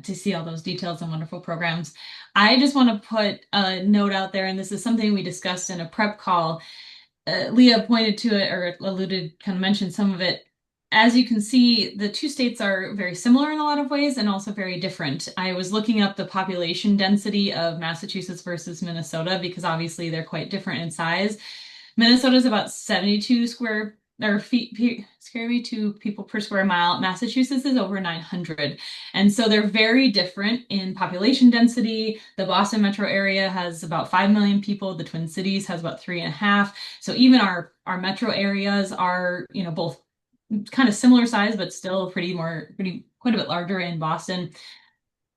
to see all those details and wonderful programs. I just want to put a note out there, and this is something we discussed in a prep call. Leah pointed to it or alluded, kind of mentioned some of it. As you can see, the two states are very similar in a lot of ways and also very different. I was looking up the population density of Massachusetts versus Minnesota because obviously they're quite different in size. Minnesota is about 72 square or feet, square me to people per square mile. Massachusetts is over 900. And so they're very different in population density. The Boston metro area has about 5 million people. The Twin Cities has about 3.5. So even our metro areas are, both kind of similar size, but still quite a bit larger in Boston.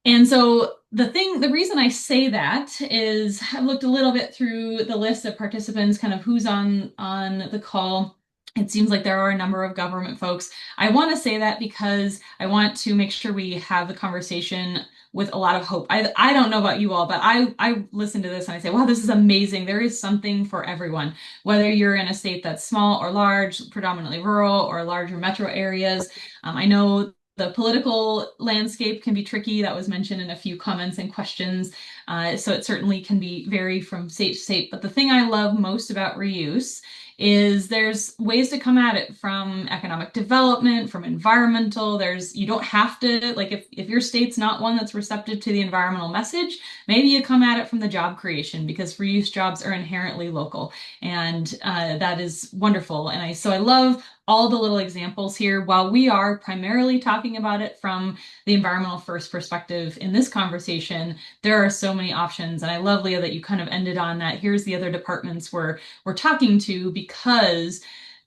And so the reason I say that is I've looked a little bit through the list of participants, kind of who's on the call. It seems like there are a number of government folks. I want to say that because I want to make sure we have the conversation with a lot of hope. I don't know about you all, but I listen to this and I say, wow, this is amazing. There is something for everyone, whether you're in a state that's small or large, predominantly rural or larger metro areas. I know the political landscape can be tricky. That was mentioned in a few comments and questions. So it certainly can be vary from state to state. But the thing I love most about reuse is there's ways to come at it from economic development, from environmental. You don't have to, like if your state's not one that's receptive to the environmental message, maybe you come at it from the job creation because reuse jobs are inherently local. And that is wonderful. And so I love all the little examples here. While we are primarily talking about it from the environmental first perspective in this conversation, there are so many options. And I love, Leah, that you kind of ended on that. Here's the other departments we're talking to because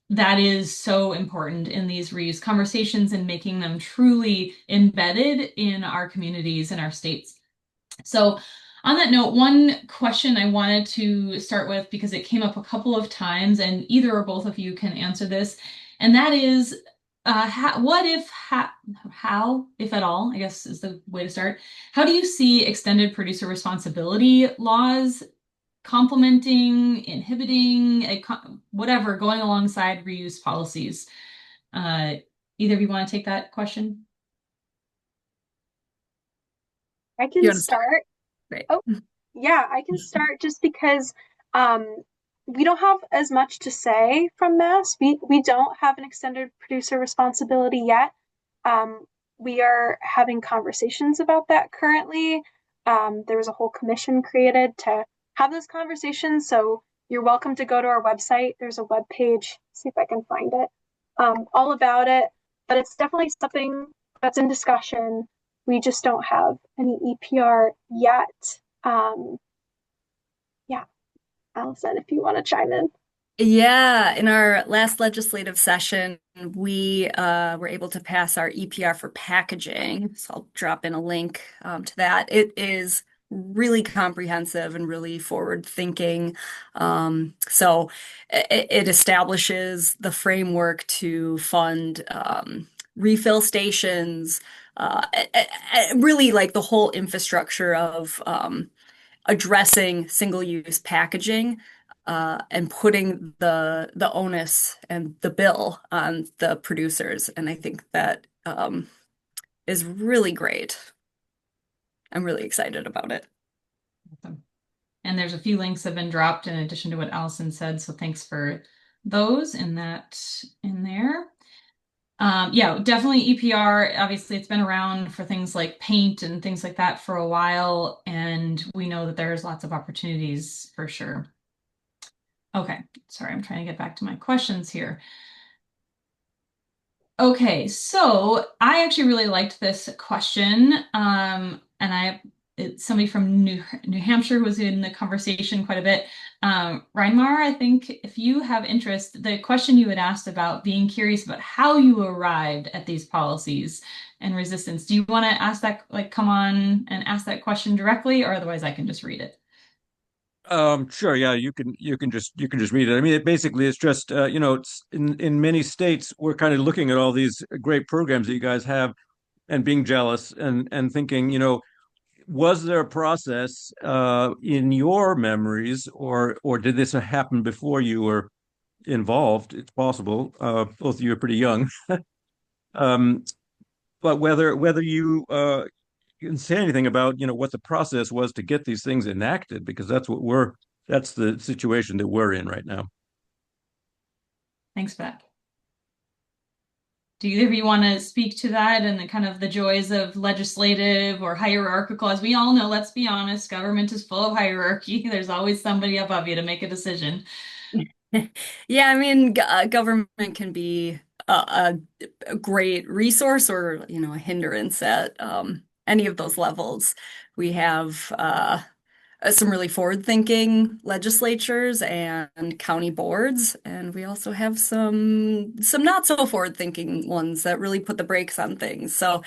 that is so important in these reuse conversations and making them truly embedded in our communities and our states. So on that note, one question I wanted to start with, because it came up a couple of times, and either or both of you can answer this, and that is, how, if at all, I guess is the way to start, how do you see extended producer responsibility laws complementing, inhibiting, whatever, going alongside reuse policies? Either of you want to take that question? I can You want to start. Right. Oh, yeah, I can start just because we don't have as much to say from Mass. We don't have an extended producer responsibility yet. We are having conversations about that currently. There was a whole commission created to have those conversations. So you're welcome to go to our website. There's a web page, see if I can find it, all about it. But it's definitely something that's in discussion. We just don't have any EPR yet. Yeah, Allison, if you want to chime in. Yeah, in our last legislative session, we were able to pass our EPR for packaging. So I'll drop in a link to that. It is really comprehensive and really forward-thinking. So it establishes the framework to fund refill stations, really like the whole infrastructure of addressing single-use packaging. And putting the onus and the bill on the producers. And I think that is really great. I'm really excited about it. Awesome. And there's a few links that have been dropped in addition to what Allison said. So thanks for those and that in there. Yeah, definitely EPR. Obviously, it's been around for things like paint and things like that for a while. And we know that there's lots of opportunities for sure. Okay, sorry, I'm trying to get back to my questions here. Okay, so I actually really liked this question. And it's somebody from New Hampshire who was in the conversation quite a bit. Reinmar, I think if you have interest, the question you had asked about being curious about how you arrived at these policies and resistance. Do you want to ask that, like, come on and ask that question directly, or otherwise I can just read it? Sure. Yeah, you can just read it. I mean, it basically is just it's in many states we're kind of looking at all these great programs that you guys have and being jealous and thinking, was there a process in your memories or did this happen before you were involved? It's possible. Both of you are pretty young. Um, but whether you can say anything about what the process was to get these things enacted, because that's the situation that we're in right now. Thanks, Beth. Do either of you want to speak to that and the kind of the joys of legislative or hierarchical? As we all know, let's be honest, government is full of hierarchy. There's always somebody above you to make a decision. Yeah, I mean, government can be a great resource or, a hindrance at any of those levels. We have some really forward-thinking legislatures and county boards, and we also have some not so forward-thinking ones that really put the brakes on things. So,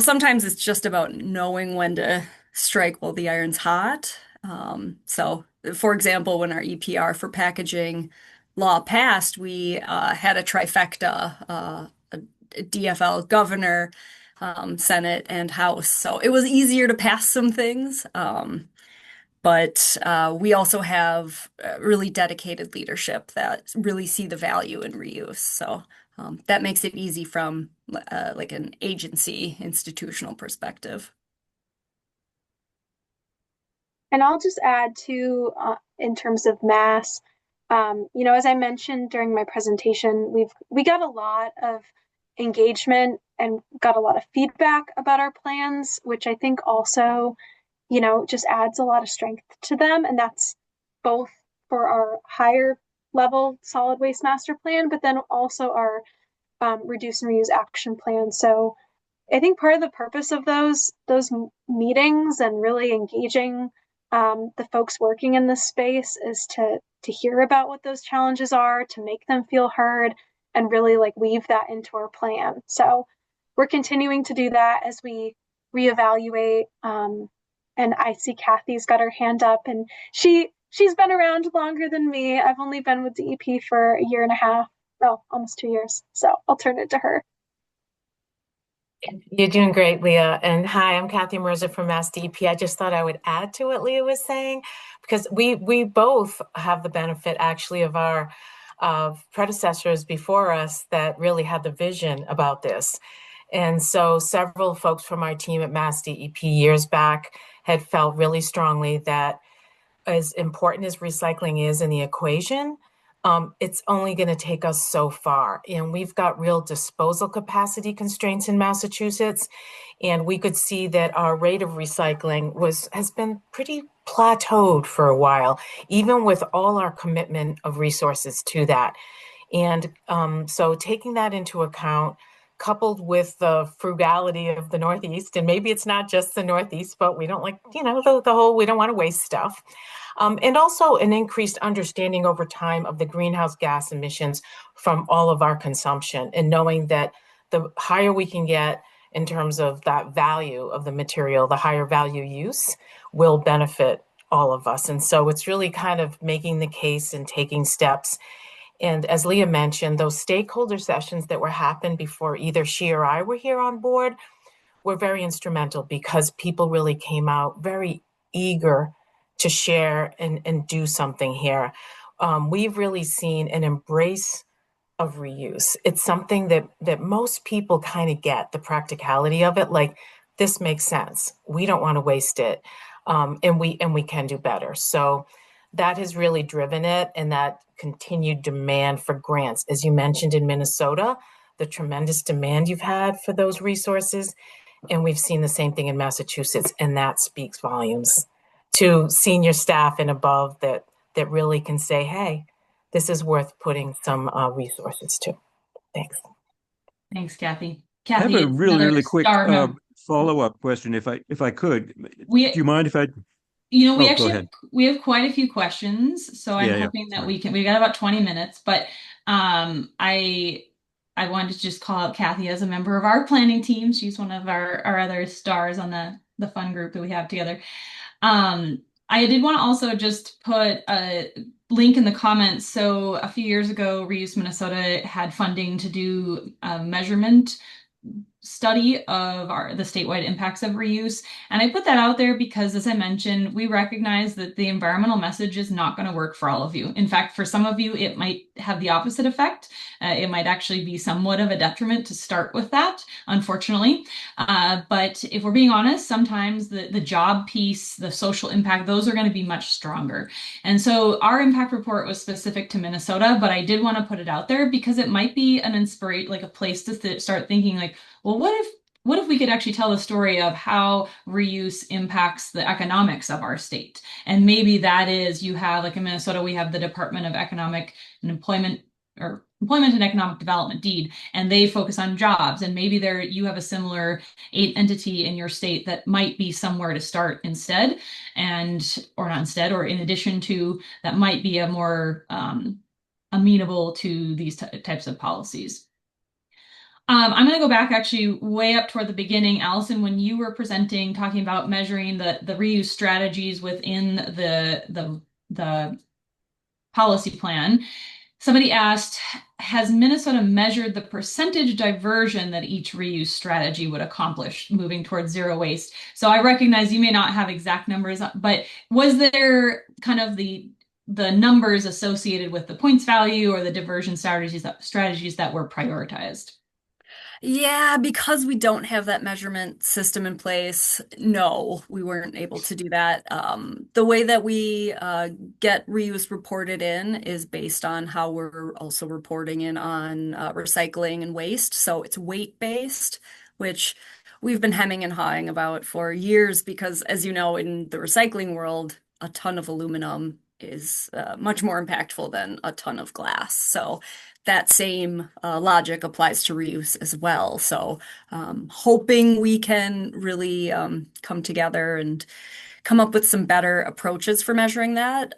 sometimes it's just about knowing when to strike while the iron's hot. So, for example, when our EPR for packaging law passed, we had a trifecta, a DFL governor, Senate, and House. So it was easier to pass some things. But we also have really dedicated leadership that really see the value in reuse. So that makes it easy from like an agency institutional perspective. And I'll just add to, in terms of mass, as I mentioned during my presentation, we got a lot of engagement and got a lot of feedback about our plans, which I think also, just adds a lot of strength to them. And that's both for our higher level solid waste master plan, but then also our reduce and reuse action plan. So I think part of the purpose of those meetings and really engaging the folks working in this space is to hear about what those challenges are, to make them feel heard, and really like weave that into our plan. So we're continuing to do that as we reevaluate. And I see Kathy's got her hand up, and she's been around longer than me. I've only been with DEP for a year and a half, well, almost 2 years. So I'll turn it to her. You're doing great, Leah. And hi, I'm Kathy Mirza from Mass DEP. I just thought I would add to what Leah was saying, because we both have the benefit actually of our predecessors before us that really had the vision about this. And so several folks from our team at Mass DEP years back had felt really strongly that as important as recycling is in the equation, it's only going to take us so far. And we've got real disposal capacity constraints in Massachusetts. And we could see that our rate of recycling has been pretty plateaued for a while, even with all our commitment of resources to that. And so taking that into account, coupled with the frugality of the Northeast, and maybe it's not just the Northeast, but we don't like, the whole, we don't want to waste stuff. And also an increased understanding over time of the greenhouse gas emissions from all of our consumption, and knowing that the higher we can get in terms of that value of the material, the higher value use will benefit all of us. And so it's really kind of making the case and taking steps. And as Leah mentioned, those stakeholder sessions that were happened before either she or I were here on board were very instrumental, because people really came out very eager to share and do something here. We've really seen an embrace of reuse. It's something that most people kind of get the practicality of it. Like, this makes sense. We don't want to waste it, and we can do better. So that has really driven it, and that continued demand for grants, as you mentioned in Minnesota, the tremendous demand you've had for those resources, and we've seen the same thing in Massachusetts, and that speaks volumes to senior staff and above that really can say, hey, this is worth putting some resources to. Thanks. Thanks, Kathy. I have Kathy, a really, another really quick star member. follow-up question, if I could. Do We, you mind if I? you know, we Oh, go actually ahead. we have quite a few questions, so I'm Yeah, hoping that sorry. we got about 20 minutes, but I wanted to just call out Kathy as a member of our planning team. She's one of our other stars on the fun group that we have together. I did want to also just put a link in the comments. So a few years ago, Reuse Minnesota had funding to do a measurement study of the statewide impacts of reuse. And I put that out there because, as I mentioned, we recognize that the environmental message is not going to work for all of you. In fact, for some of you, it might have the opposite effect. It might actually be somewhat of a detriment to start with that, unfortunately. But if we're being honest, sometimes the job piece, the social impact, those are going to be much stronger. And so our impact report was specific to Minnesota, but I did want to put it out there because it might be an inspiration, like a place to start thinking like, well, what if we could actually tell the story of how reuse impacts the economics of our state? And maybe that is, you have, like in Minnesota, we have the Department of Economic and Employment, or Employment and Economic Development, DEED, and they focus on jobs. And maybe you have a similar entity in your state that might be somewhere to start instead, or not instead, or in addition to, that might be a more amenable to these types of policies. I'm going to go back actually way up toward the beginning. Allison, when you were presenting, talking about measuring the reuse strategies within the policy plan, somebody asked, has Minnesota measured the percentage diversion that each reuse strategy would accomplish moving towards zero waste? So I recognize you may not have exact numbers, but was there kind of the numbers associated with the points value or the diversion strategies that were prioritized? Yeah, because we don't have that measurement system in place, no, we weren't able to do that. The way that we get reuse reported in is based on how we're also reporting in on recycling and waste. So it's weight-based, which we've been hemming and hawing about for years because, as you know, in the recycling world, a ton of aluminum is much more impactful than a ton of glass. So that same logic applies to reuse as well. So hoping we can really come together and come up with some better approaches for measuring that.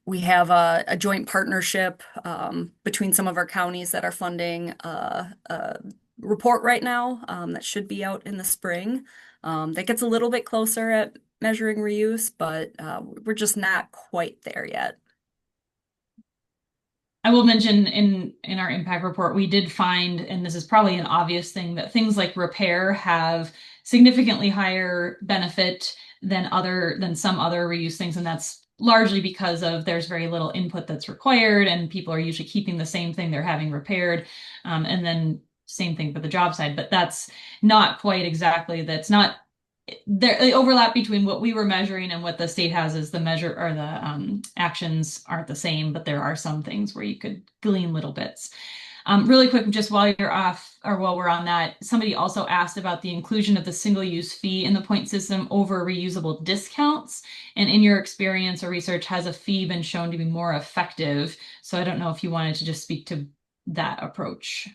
We have a joint partnership between some of our counties that are funding a report right now that should be out in the spring. That gets a little bit closer at measuring reuse, but we're just not quite there yet. I will mention in our impact report, we did find, and this is probably an obvious thing, that things like repair have significantly higher benefit than some other reuse things, and that's largely because of there's very little input that's required, and people are usually keeping the same thing they're having repaired, and then same thing for the job side. But that's not quite exactly. That's not the overlap between what we were measuring and what the state has is the measure, or the actions aren't the same, but there are some things where you could glean little bits. Really quick, just while you're off, or while we're on that, somebody also asked about the inclusion of the single-use fee in the point system over reusable discounts. And in your experience or research, has a fee been shown to be more effective? So I don't know if you wanted to just speak to that approach.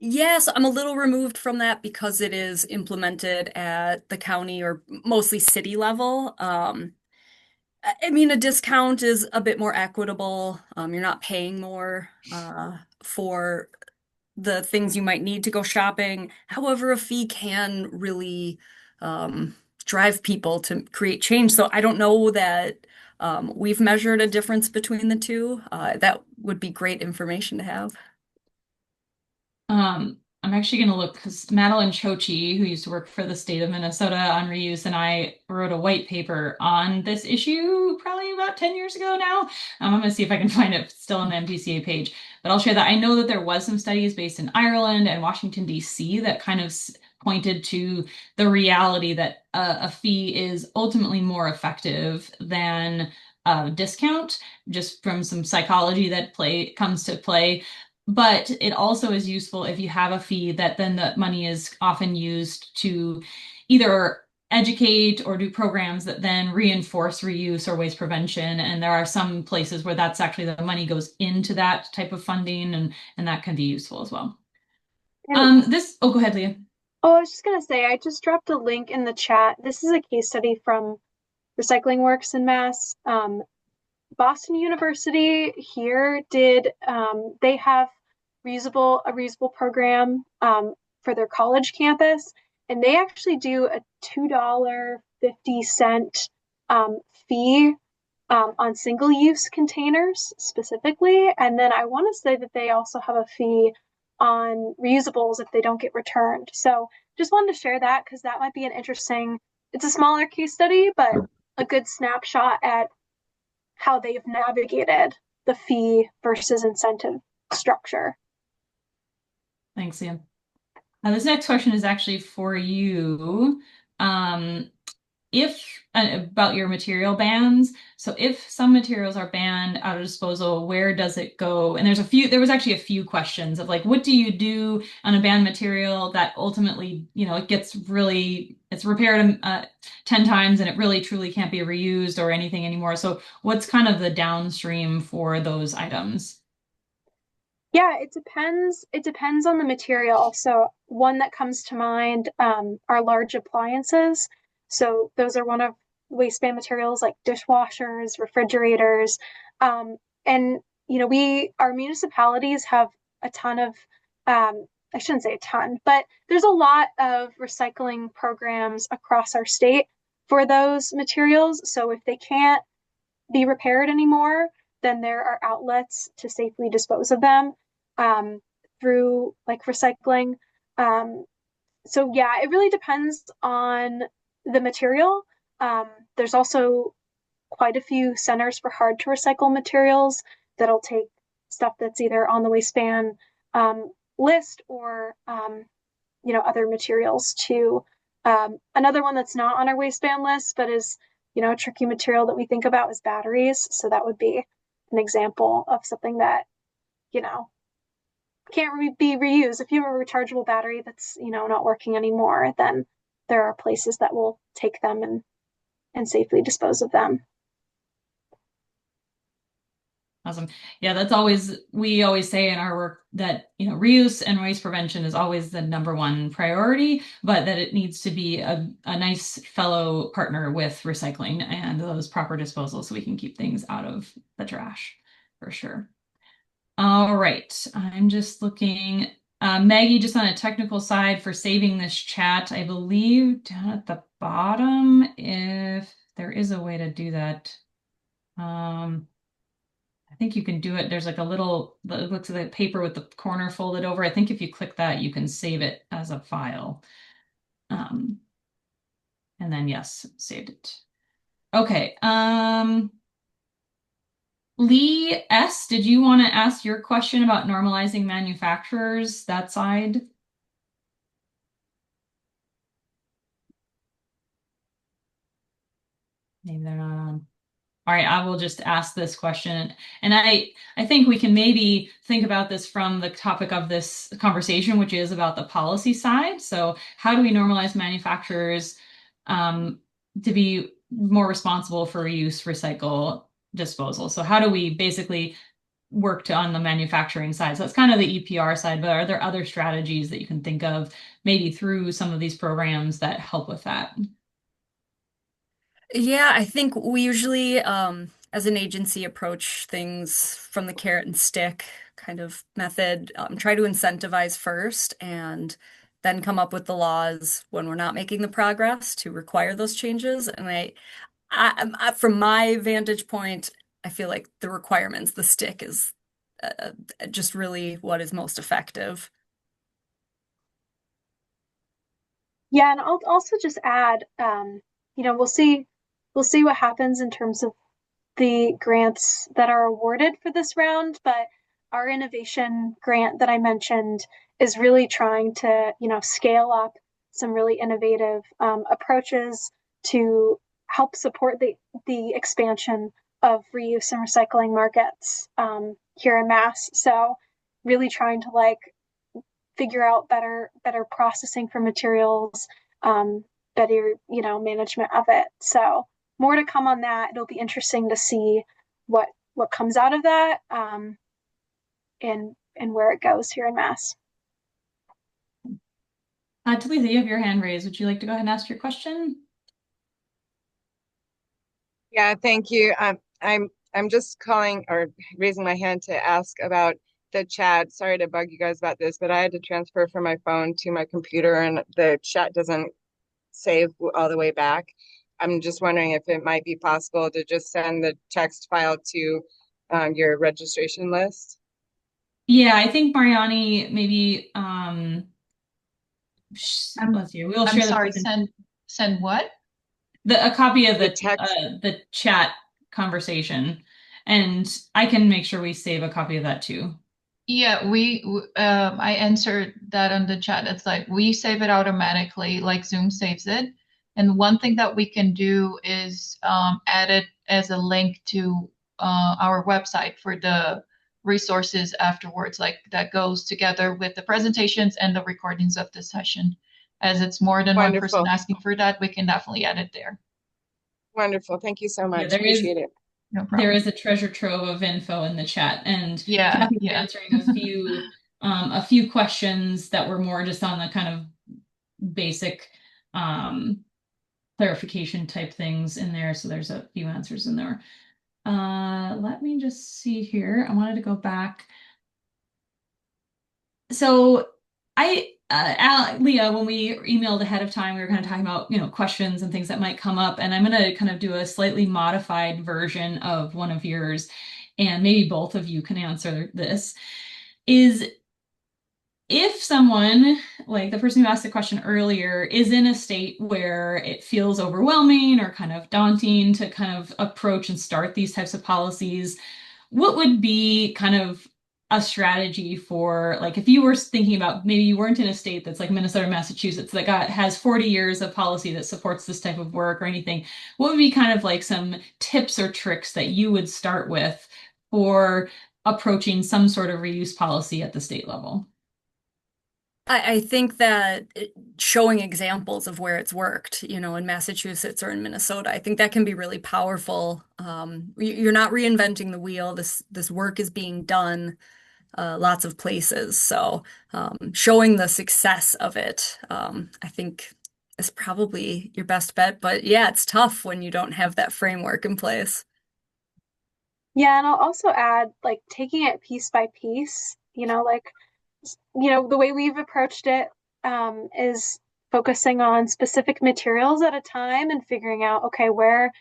Yes, I'm a little removed from that because it is implemented at the county or mostly city level. I mean, a discount is a bit more equitable. You're not paying more for the things you might need to go shopping. However, a fee can really drive people to create change. So I don't know that we've measured a difference between the two. That would be great information to have. I'm I'm actually going to look because Madeline Chochi, who used to work for the state of Minnesota on reuse, and I wrote a white paper on this issue probably about 10 years ago now. I'm going to see if I can find it still on the MPCA page, but I'll share that. I know that there was some studies based in Ireland and Washington, D.C. that kind of pointed to the reality that a fee is ultimately more effective than a discount, just from some psychology that comes to play. But it also is useful if you have a fee that then the money is often used to either educate or do programs that then reinforce reuse or waste prevention. And there are some places where that's actually the money goes into that type of funding, and that can be useful as well. Go ahead, Leah. Oh, I was just gonna say, I just dropped a link in the chat. This is a case study from Recycling Works in Mass. Boston University here they have a reusable program for their college campus, and they actually do a $2.50 fee on single-use containers specifically. And then I want to say that they also have a fee on reusables if they don't get returned. So just wanted to share that because that might be it's a smaller case study, but a good snapshot at how they've navigated the fee versus incentive structure. Thanks, Ian. This next question is actually for you. About your material bans. So if some materials are banned out of disposal, where does it go? And there was actually a few questions of like, what do you do on a banned material that ultimately, it's repaired 10 times and it really truly can't be reused or anything anymore. So what's kind of the downstream for those items? Yeah, it depends. It depends on the material. So one that comes to mind are large appliances. So those are one of waistband materials like dishwashers, refrigerators. And our municipalities have a ton of, I shouldn't say a ton, but there's a lot of recycling programs across our state for those materials. So if they can't be repaired anymore, then there are outlets to safely dispose of them through like recycling. So yeah, it really depends on the material. There's also quite a few centers for hard to recycle materials that'll take stuff that's either on the waistband list or other materials too. Another one that's not on our waistband list but is a tricky material that we think about is batteries. So that would be an example of something that can't be reused. If you have a rechargeable battery that's not working anymore, then there are places that will take them and safely dispose of them. Awesome. Yeah, we always say in our work that, reuse and waste prevention is always the number one priority, but that it needs to be a nice fellow partner with recycling and those proper disposals so we can keep things out of the trash for sure. All right, I'm just looking. Maggie, just on a technical side for saving this chat, I believe down at the bottom, if there is a way to do that. I think you can do it. There's like it looks like the paper with the corner folded over. I think if you click that, you can save it as a file. And then yes, saved it. Okay. Lee S., did you want to ask your question about normalizing manufacturers, that side? Maybe they're not on. All right, I will just ask this question. And I think we can maybe think about this from the topic of this conversation, which is about the policy side. So how do we normalize manufacturers to be more responsible for reuse, recycle, disposal? So how do we basically work on the manufacturing side? So that's kind of the EPR side, but are there other strategies that you can think of maybe through some of these programs that help with that? Yeah, I think we usually, as an agency, approach things from the carrot and stick kind of method. Try to incentivize first and then come up with the laws when we're not making the progress to require those changes. And from my vantage point, I feel like the requirements, the stick is just really what is most effective. Yeah, and I'll also just add, we'll see what happens in terms of the grants that are awarded for this round, but our innovation grant that I mentioned is really trying to, scale up some really innovative approaches to help support the expansion of reuse and recycling markets here in Mass. So really trying to figure out better processing for materials, better, management of it. So more to come on that. It'll be interesting to see what comes out of that, and where it goes here in Mass. Talitha, you have your hand raised. Would you like to go ahead and ask your question? Yeah, thank you. I'm just calling or raising my hand to ask about the chat. Sorry to bug you guys about this, but I had to transfer from my phone to my computer and the chat doesn't save all the way back. I'm just wondering if it might be possible to just send the text file to your registration list. Yeah, I think Mariani maybe let's see. We'll I'm share sorry, the send what? a copy of The text. The chat conversation, and I can make sure we save a copy of that too. Yeah, I answered that on the chat. It's like we save it automatically, like Zoom saves it. And one thing that we can do is add it as a link to our website for the resources afterwards, like that goes together with the presentations and the recordings of the session. As it's more than one person Wonderful. asking for that, we can definitely add it there. Wonderful. Thank you so much. Yeah, Appreciate it. No problem. There is a treasure trove of info in the chat, and Yeah, Kathy's yeah. answering a few questions that were more just on the kind of basic clarification type things in there. So there's a few answers in there. Let me just see here. I wanted to go back. So Leah, when we emailed ahead of time, we were kind of talking about, questions and things that might come up. And I'm going to kind of do a slightly modified version of one of yours, and maybe both of you can answer this. Is if someone, like the person who asked the question earlier, is in a state where it feels overwhelming or kind of daunting to kind of approach and start these types of policies, what would be kind of a strategy for, like, if you were thinking about maybe you weren't in a state that's like Minnesota, Massachusetts that has 40 years of policy that supports this type of work or anything, what would be kind of like some tips or tricks that you would start with for approaching some sort of reuse policy at the state level? I think that showing examples of where it's worked, in Massachusetts or in Minnesota, I think that can be really powerful. You're not reinventing the wheel. This work is being done lots of places. So showing the success of it, I think is probably your best bet. But yeah, it's tough when you don't have that framework in place. Yeah, and I'll also add taking it piece by piece, the way we've approached it is focusing on specific materials at a time and figuring out, okay, what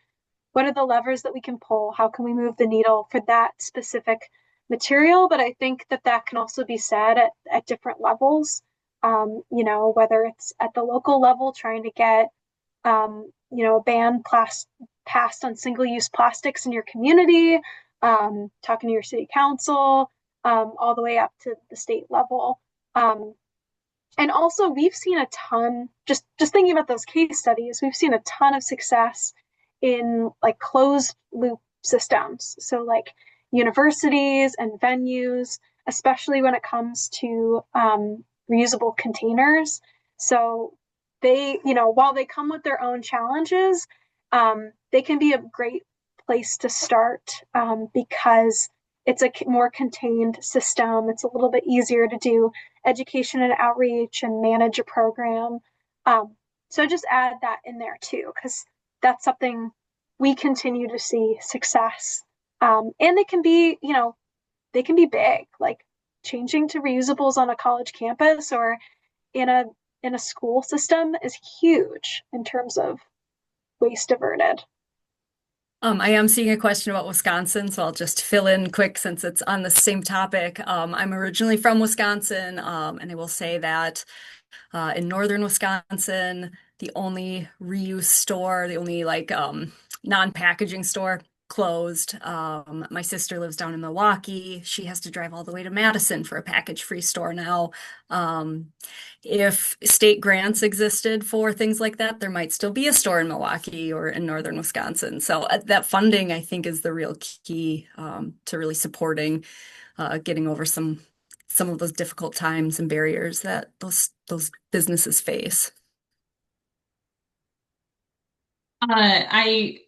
are the levers that we can pull? How can we move the needle for that specific material? But I think that can also be said at different levels, whether it's at the local level, trying to get, a ban passed on single-use plastics in your community, talking to your city council, all the way up to the state level. And also we've seen a ton, just thinking about those case studies, we've seen a ton of success in closed loop systems. So universities and venues, especially when it comes to reusable containers. So they, while they come with their own challenges, they can be a great place to start because it's a more contained system. It's a little bit easier to do education and outreach and manage a program. So just add that in there too, because that's something we continue to see success. And they can be big, like changing to reusables on a college campus or in a school system is huge in terms of waste diverted. I am seeing a question about Wisconsin, so I'll just fill in quick since it's on the same topic. I'm originally from Wisconsin, and I will say that In northern Wisconsin, the only reuse store, the only like non-packaging store closed. My sister lives down in Milwaukee. She has to drive all the way to Madison for a package-free store now. Um, if state grants existed for things like that, there might still be a store in Milwaukee or in northern Wisconsin. So that funding, I think, is the real key to really supporting getting over some of those difficult times and barriers that those businesses face. I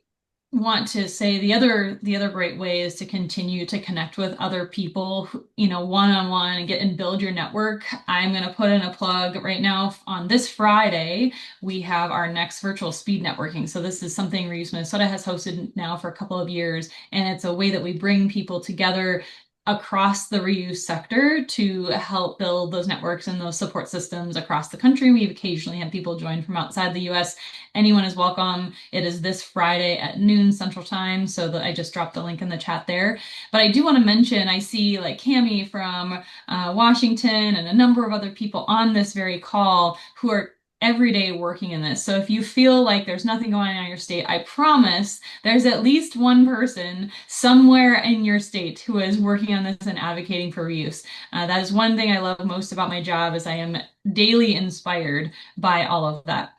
want to say the other great way is to continue to connect with other people, one-on-one and get and build your network. I'm going to put in a plug right now. On this Friday, we have our next virtual speed networking. So this is something Reuse Minnesota has hosted now for a couple of years, and it's a way that we bring people together across the reuse sector to help build those networks and those support systems across the country. We've occasionally had people join from outside the US. Anyone is welcome. It is this Friday at noon Central Time, so that I just dropped the link in the chat there. But I do want to mention, I see like Cami from Washington and a number of other people on this very call who are every day working in this. So if you feel like there's nothing going on in your state, I promise there's at least one person somewhere in your state who is working on this and advocating for reuse. That is one thing I love most about my job, is I am daily inspired by all of that.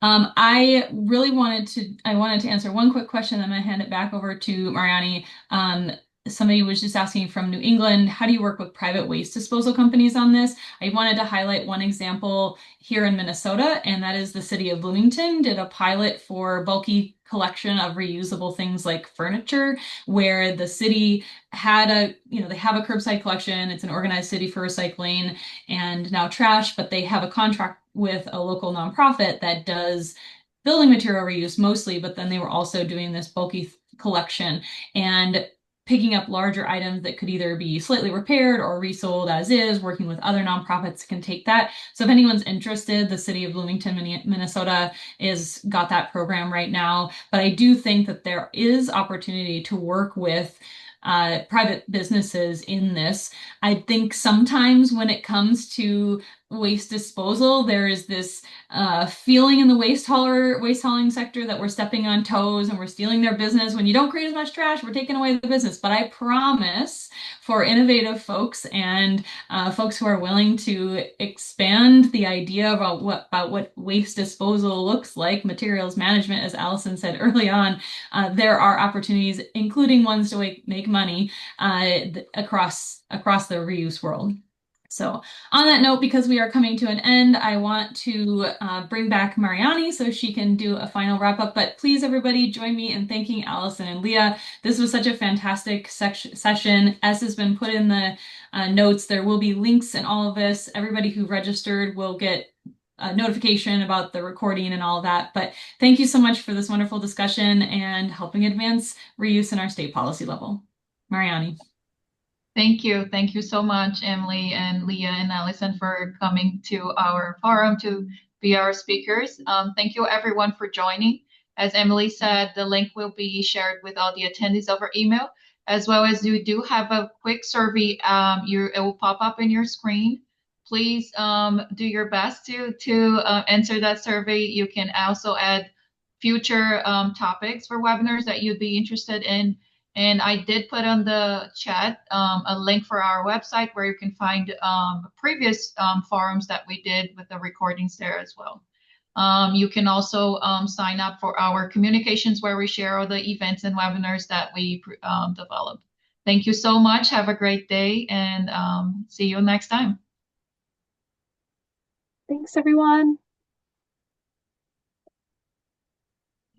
I wanted to answer one quick question, then I'm going to hand it back over to Mariani. Somebody was just asking from New England, how do you work with private waste disposal companies on this? I wanted to highlight one example here in Minnesota, and that is the city of Bloomington did a pilot for bulky collection of reusable things like furniture, where the city had they have a curbside collection. It's an organized city for recycling and now trash, but they have a contract with a local nonprofit that does building material reuse mostly, but then they were also doing this bulky collection and picking up larger items that could either be slightly repaired or resold as is, working with other nonprofits can take that. So if anyone's interested, the city of Bloomington, Minnesota is got that program right now. But I do think that there is opportunity to work with private businesses in this. I think sometimes when it comes to waste disposal, there is this feeling in the waste hauling sector that we're stepping on toes and we're stealing their business. When you don't create as much trash, we're taking away the business. But I promise, for innovative folks and folks who are willing to expand the idea about what waste disposal looks like, materials management, as Allison said early on, there are opportunities, including ones to make money across the reuse world. So on that note, because we are coming to an end, I want to bring back Mariani so she can do a final wrap up. But please, everybody, join me in thanking Allison and Leah. This was such a fantastic session. As has been put in the notes, there will be links in all of this. Everybody who registered will get a notification about the recording and all of that. But thank you so much for this wonderful discussion and helping advance reuse in our state policy level. Mariani. Thank you. Thank you so much, Emily and Leah and Allison, for coming to our forum to be our speakers. Thank you everyone for joining. As Emily said, the link will be shared with all the attendees over email, as well as you do have a quick survey. It will pop up in your screen. Please do your best to answer that survey. You can also add future topics for webinars that you'd be interested in. And I did put on the chat a link for our website where you can find previous forums that we did with the recordings there as well. You can also sign up for our communications where we share all the events and webinars that we develop. Thank you so much. Have a great day, and see you next time. Thanks, everyone.